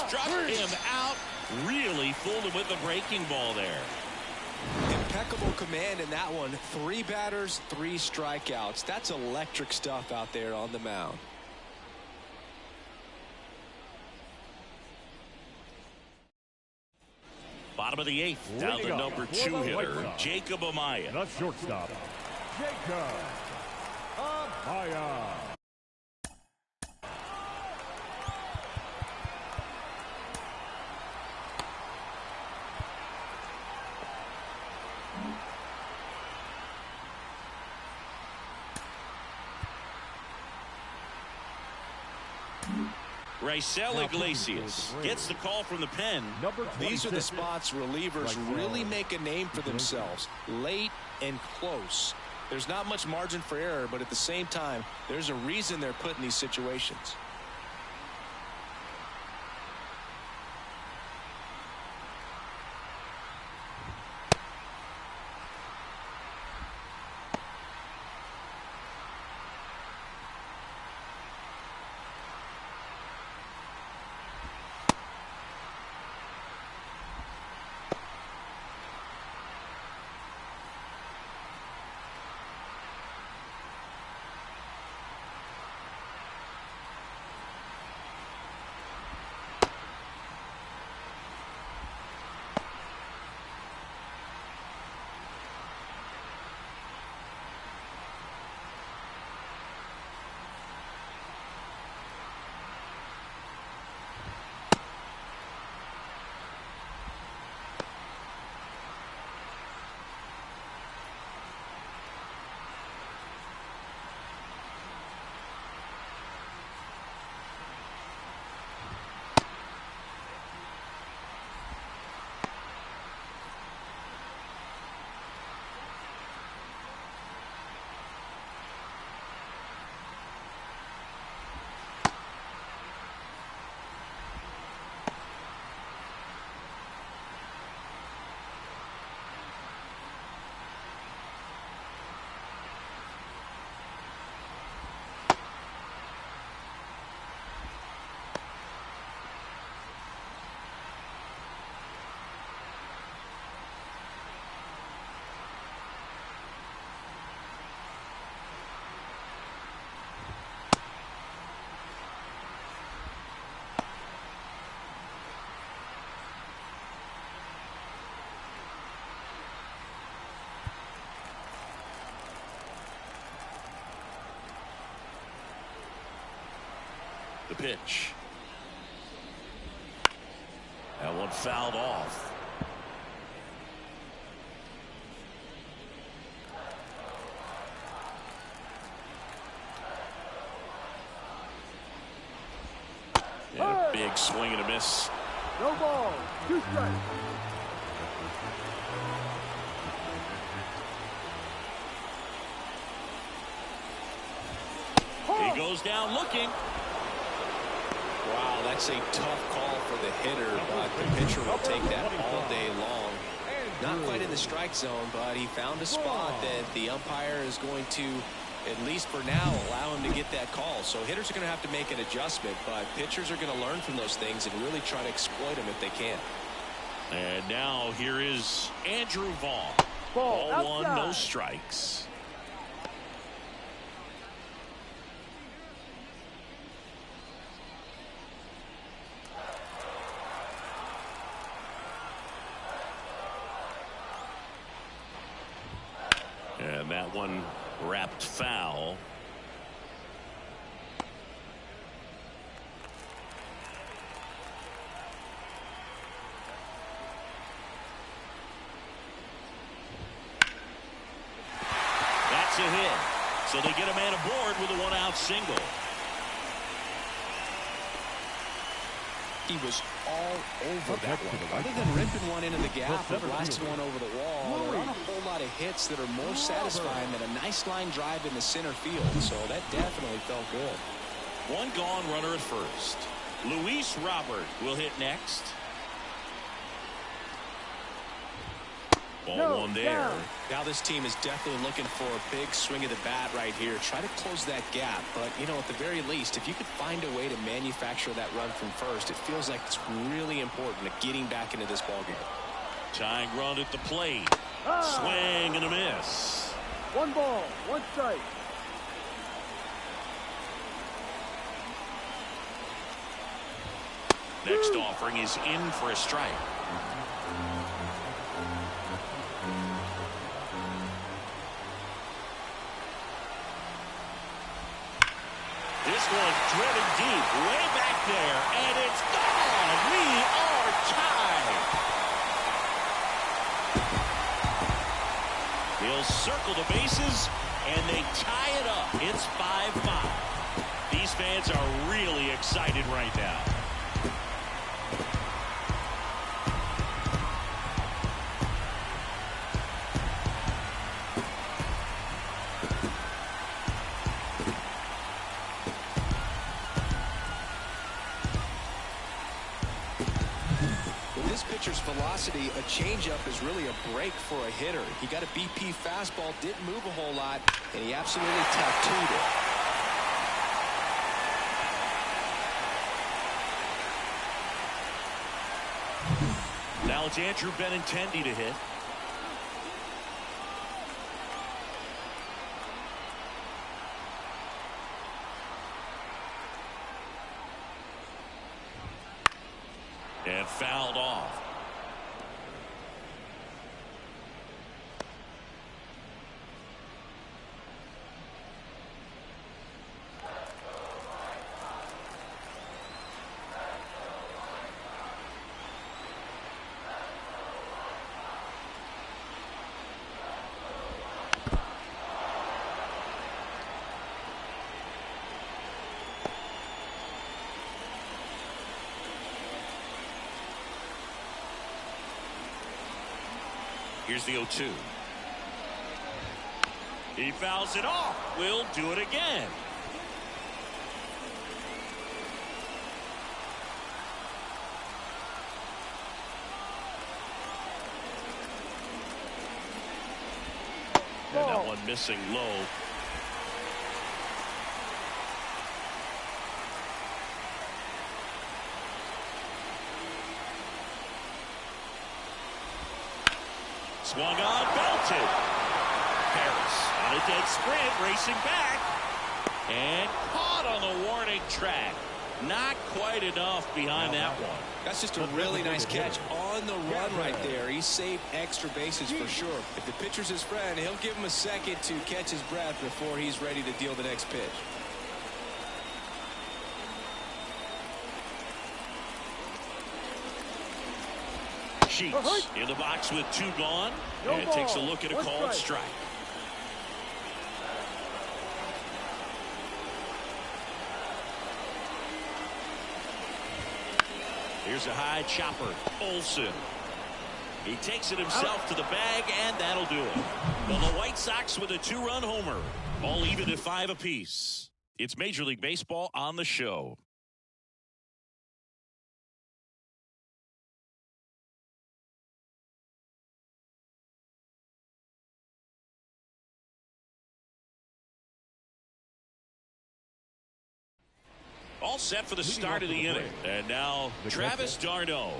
Struck him out. Really fooled him with the breaking ball there.
Impeccable command in that one. 3 batters, 3 strikeouts. That's electric stuff out there on the mound.
Bottom of the 8th. Down the number 2 hitter, Jacob Amaya.
The shortstop, Jacob Amaya.
Raisel Iglesias gets the call from the pen.
These are the spots relievers really make a name for themselves. Late and close. There's not much margin for error, but at the same time, there's a reason they're put in these situations.
The pitch. That one fouled off. Yeah, big swing and a miss.
No ball. 2 strikes.
He goes down looking.
Wow, that's a tough call for the hitter, but the pitcher will take that all day long. Not quite in the strike zone, but he found a spot that the umpire is going to, at least for now, allow him to get that call. So hitters are going to have to make an adjustment, but pitchers are going to learn from those things and really try to exploit them if they can.
And now here is Andrew Vaughn.
Ball
one,
outside.
no strikes. And that one wrapped foul. That's a hit. So they get a man aboard with a 1-out single.
He was all over that one. Other than ripping one into the gap or blasting one over the wall, there aren't a whole lot of hits that are more satisfying than a nice line drive in the center field. So that definitely felt good.
One gone, runner at first. Luis Robert will hit next. Ball one there.
Now this team is definitely looking for a big swing of the bat right here. Try to close that gap. But, you know, at the very least, if you could find a way to manufacture that run from first, it feels like it's really important to getting back into this ballgame.
Tying run at the plate. Swing and a miss.
1 ball, 1 strike.
Next offering is in for a strike. This one driven deep, way back there, and it's gone. We are tied. He'll circle the bases, and they tie it up. It's 5-5. These fans are really excited right now.
Velocity, a changeup is really a break for a hitter. He got a BP fastball, didn't move a whole lot, and he absolutely tattooed it.
Now it's Andrew Benintendi to hit. And fouled off. Here's the 0-2. He fouls it off. We'll do it again. And that one missing low. Swung on, belted. Harris on a dead sprint, racing back. And caught on the warning track. Not quite enough behind that one.
That's just a really nice catch on the run right there. He saved extra bases for sure. If the pitcher's his friend, he'll give him a second to catch his breath before he's ready to deal the next pitch.
Sheets in the box with 2 gone.
No
and
ball.
Takes a look at a
1
called strike. Here's a high chopper. Olsen. He takes it himself to the bag, and that'll do it. Well, the White Sox with a 2-run homer. All even at 5 apiece. It's Major League Baseball on the show. All set for the start of the inning. And now Travis d'Arnaud.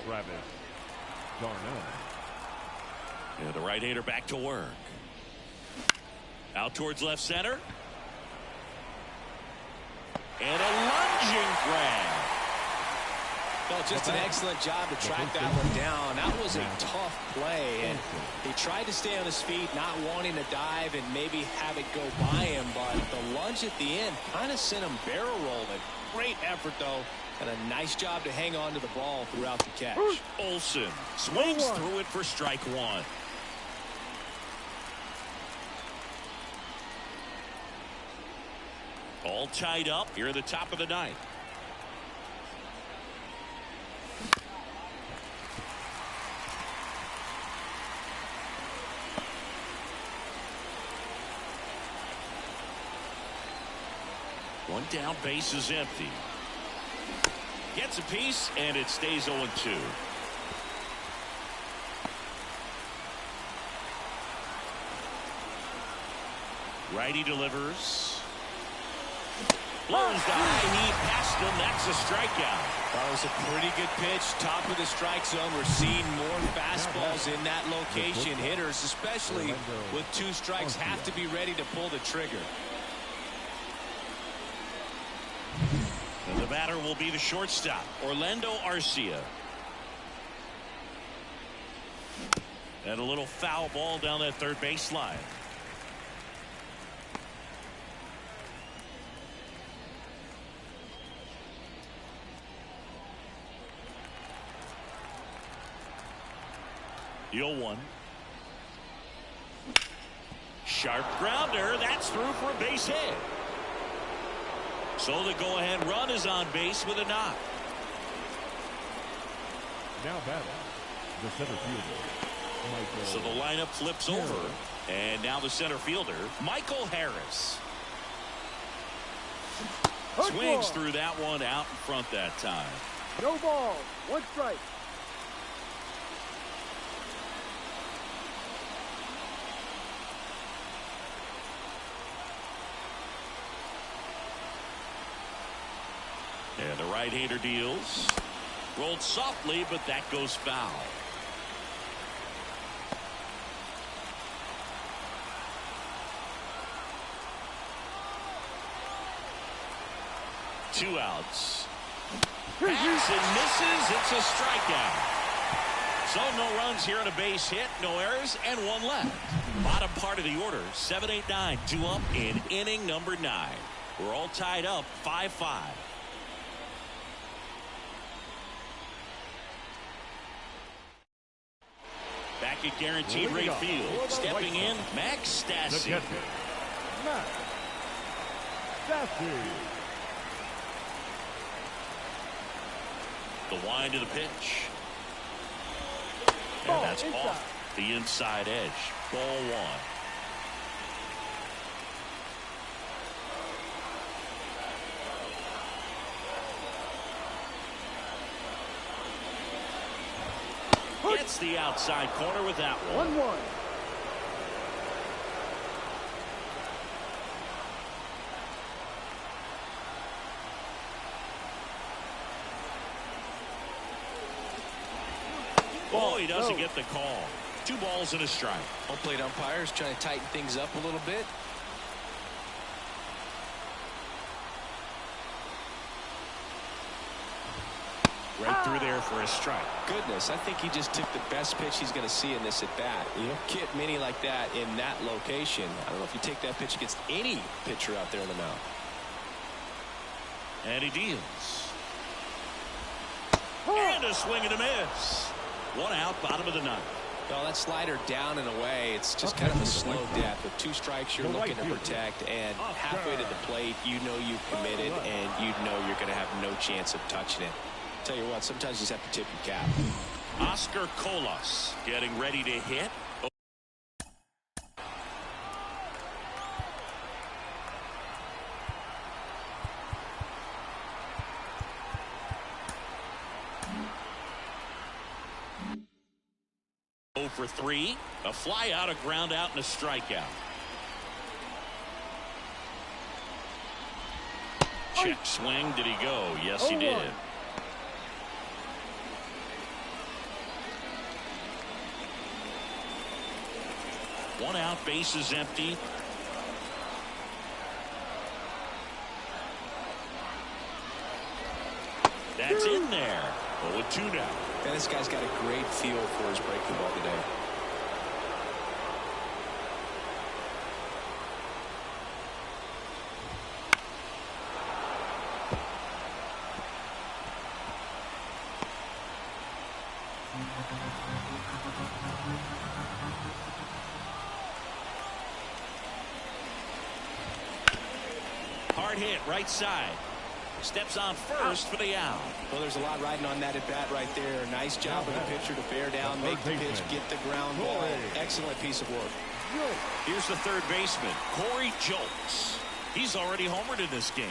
And the right-hander back to work. Out towards left center. And a lunging grab.
Well, just an excellent job to track that one down. That was a tough play, and he tried to stay on his feet, not wanting to dive and maybe have it go by him, but the lunge at the end kind of sent him barrel rolling. Great effort, though, and a nice job to hang on to the ball throughout the catch.
Olsen swings through it for strike 1. All tied up here at the top of the 9th. One down, base is empty. Gets a piece, and it stays 0-2. Righty delivers. Blows the high knee past him. That's a strikeout.
That was a pretty good pitch. Top of the strike zone. We're seeing more fastballs in that location. Hitters, especially with 2 strikes, have to be ready to pull the trigger.
And the batter will be the shortstop, Orlando Arcia. And a little foul ball down that third baseline. The 0-1. Sharp grounder. That's through for a base hit. So the go-ahead run is on base with a knock.
Now batting, the center fielder,
So the lineup flips over. And now the center fielder, Michael Harris. Swings through that one out in front that time.
No ball. 1 strike.
And the right-hander deals. Rolled softly, but that goes foul. Two outs. Hacks and misses. It's a strikeout. So no runs here on a base hit, no errors, and 1 left. Bottom part of the order, 7-8-9, 2 up in inning number 9. We're all tied up, 5-5. Back at Guaranteed Rate Field, stepping in, Max Stassi.
Max Stassi.
The wind of the pitch. And that's off the inside edge. Ball 1. Gets the outside corner with that one.
1-1.
Oh, he doesn't get the call. 2 balls and a strike.
Home plate umpires trying to tighten things up a little bit.
Right through there for a strike.
Goodness, I think he just took the best pitch he's going to see in this at bat. You don't get many like that in that location. I don't know if you take that pitch against any pitcher out there in the mound.
And he deals. And a swing and a miss. One out, bottom of the ninth.
Well, that slider down and away, it's just kind of a slow death. With 2 strikes you're looking to protect, and halfway to the plate, you know you've committed, and you know you're going to have no chance of touching it. Tell you what, sometimes you just have to tip your cap.
Oscar Colas getting ready to hit. For 3, a fly out, a ground out, and a strikeout. Check swing. Did he go? Yes, he did. One out, bases empty. That's in there. 0-2 now.
And this guy's got a great feel for his breaking ball today.
Hard hit, right side. Steps on first for the out.
Well, there's a lot riding on that at bat right there. Nice job of the pitcher to bear down, make the pitch, get the ground ball. Excellent piece of work.
Here's the third baseman, Corey Julks. He's already homered in this game.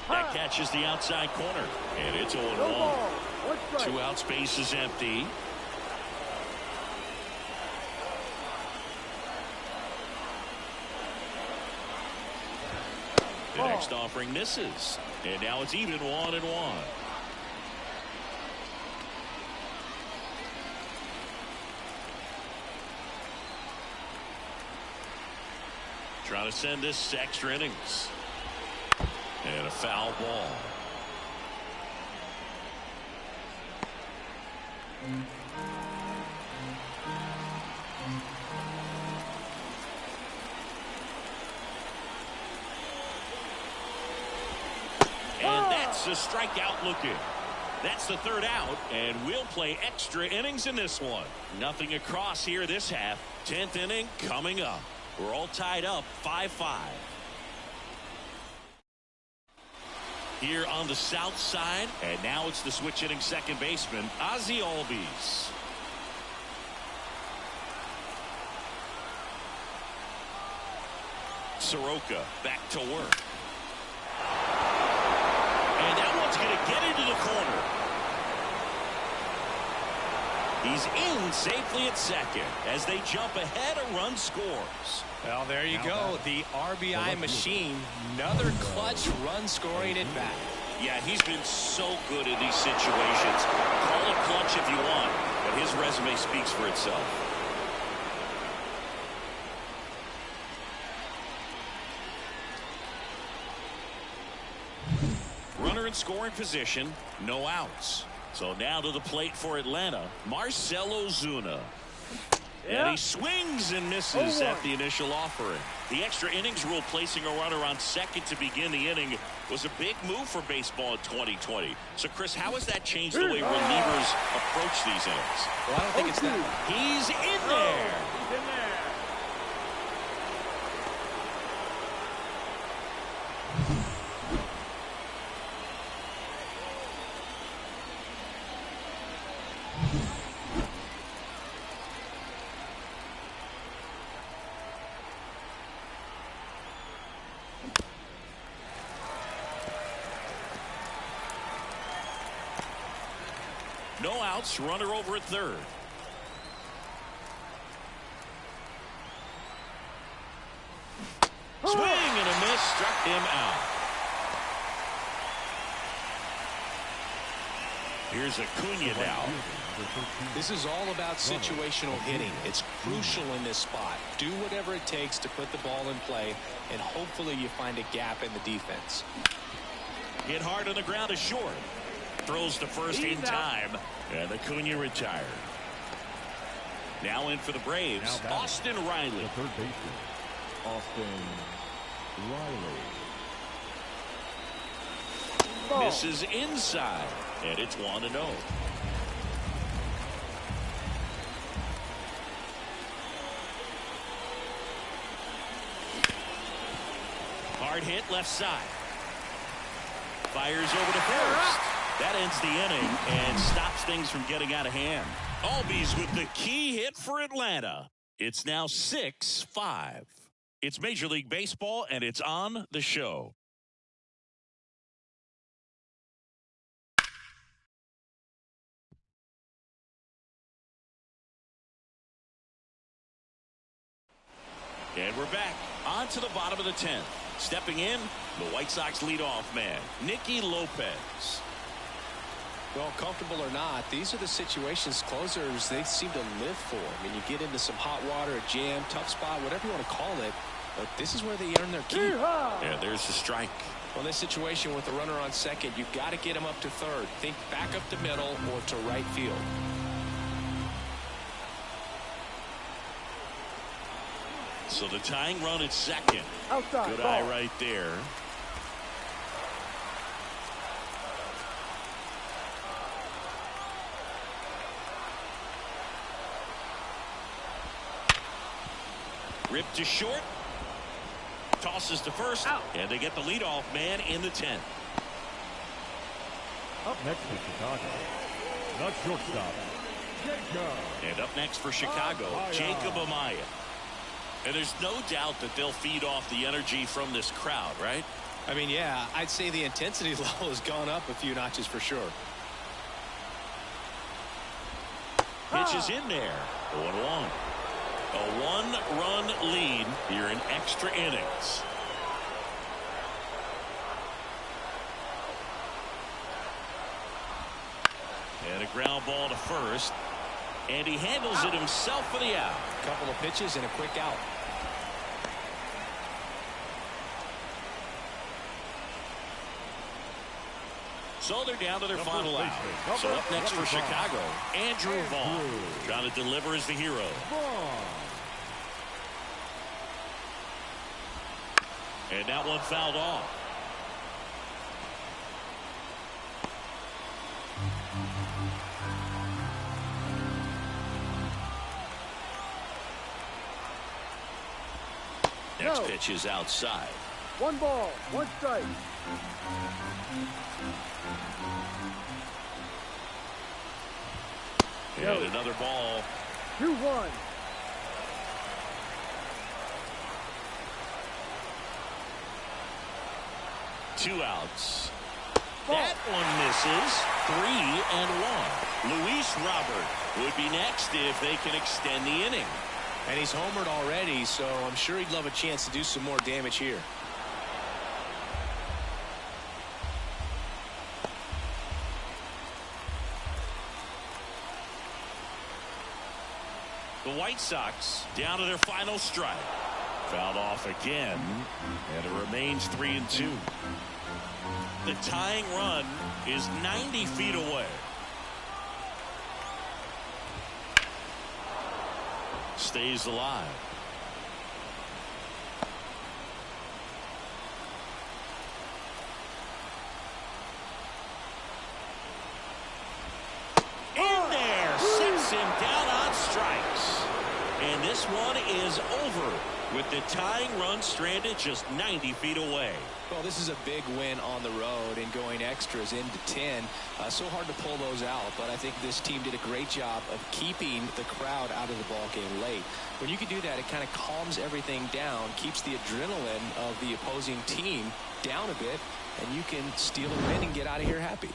That catches the outside corner, and it's 0-1. 2 outs, base is empty. The next offering misses, and now it's even 1-1. Trying to send this to extra innings. And a foul ball. And that's a strikeout looking. That's the third out, and we'll play extra innings in this one. Nothing across here this half. 10th inning coming up. We're all tied up 5-5. Here on the south side, and now it's the switch hitting second baseman, Ozzie Albies. Soroka back to work. And that one's going to get into the corner. He's in safely at second as they jump ahead. A run scores.
Well, there you go. The RBI machine. Another clutch run scoring at bat.
Yeah, he's been so good in these situations. Call it clutch if you want, but his resume speaks for itself. Runner in scoring position, no outs. So now to the plate for Atlanta, Marcell Ozuna. And he swings and misses at the initial offering. The extra innings rule, placing a runner on second to begin the inning, was a big move for baseball in 2020. So, Chris, how has that changed the way relievers approach these innings?
Well, I don't think it's that.
He's in there.
He's in there.
No outs, runner over at third. Swing and a miss, struck him out. Here's Acuna now.
This is all about situational hitting. It's crucial in this spot. Do whatever it takes to put the ball in play, and hopefully you find a gap in the defense.
Hit hard on the ground is short. Throws to first in time, and Acuna retired. Now in for the Braves, Austin Riley.
The third baseman, Austin Riley.
Ball.
Misses inside, and it's 1-0. Hard hit left side. Fires over to first. That ends the inning and stops things from getting out of hand. Albies with the key hit for Atlanta. It's now 6-5. It's Major League Baseball, and it's on the show. And we're back on to the bottom of the 10th. Stepping in, the White Sox leadoff man, Nicky Lopez.
Well, comfortable or not, these are the situations closers they seem to live for. I mean, you get into some hot water, a jam, tough spot, whatever you want to call it, but this is where they earn their keep.
Yeah, there's the strike.
Well, this situation with the runner on second, you've got to get him up to third. Think back up the middle or to right field.
So the tying run at second.
Outside.
Good
Ball.
eye right there. Ripped to short. Tosses to first.
Out.
And they get the leadoff man in the 10th.
Up next is Chicago. The shortstop, Jacob.
And up next for Chicago,
Amaya.
Jacob Amaya. And there's no doubt that they'll feed off the energy from this crowd, right?
I mean, yeah, I'd say the intensity level has gone up a few notches for sure.
Pitch is in there. 1-1. A one-run lead here in extra innings. And a ground ball to first. And he handles it himself for the out.
Couple of pitches and a quick out.
So they're down to their final out.
baseman,
So up next for
number
Chicago, Andrew Vaughn. Trying to deliver as the hero. And that one fouled off. Next pitch is outside.
1 ball, 1 strike.
And another ball.
2-1.
Two outs.
Ball.
That one misses. 3-1. Luis Robert would be next if they can extend the inning.
And he's homered already, so I'm sure he'd love a chance to do some more damage here.
The White Sox down to their final strike. Fouled off again, and it remains 3-2. The tying run is 90 feet away. Stays alive. In there, sets him down on strikes. And this one is over with the tying run stranded just 90 feet away.
Well, this is a big win on the road and going extras into 10. So hard to pull those out, but I think this team did a great job of keeping the crowd out of the ball game late. When you can do that, it kind of calms everything down, keeps the adrenaline of the opposing team down a bit, and you can steal a win and get out of here happy.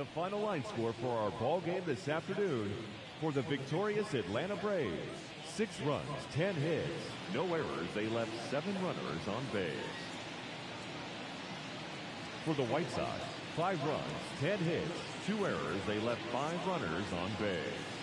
The final line score for our ball game this afternoon for the victorious Atlanta Braves. 6 runs, 10 hits, no errors. They left 7 runners on base. For the White Sox, 5 runs, 10 hits, 2 errors. They left 5 runners on base.